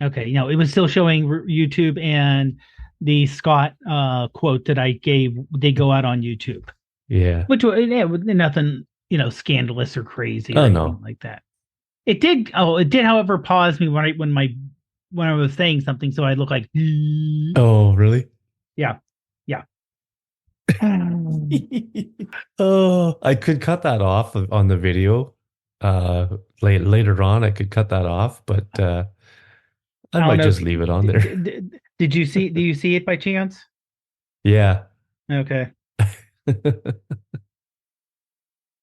Okay, it was still showing YouTube, and the Scott quote that I gave did go out on YouTube, Yeah. which yeah, nothing scandalous or crazy or Oh anything no. like that. It did. Oh, it did, however, pause me when I was saying something, so I look like, Oh, really? yeah, yeah. I Oh, I could cut that off on the video. Later on, I could cut that off, but I don't might know if just leave it on there. did you see? Do you see it by chance? Yeah. Okay.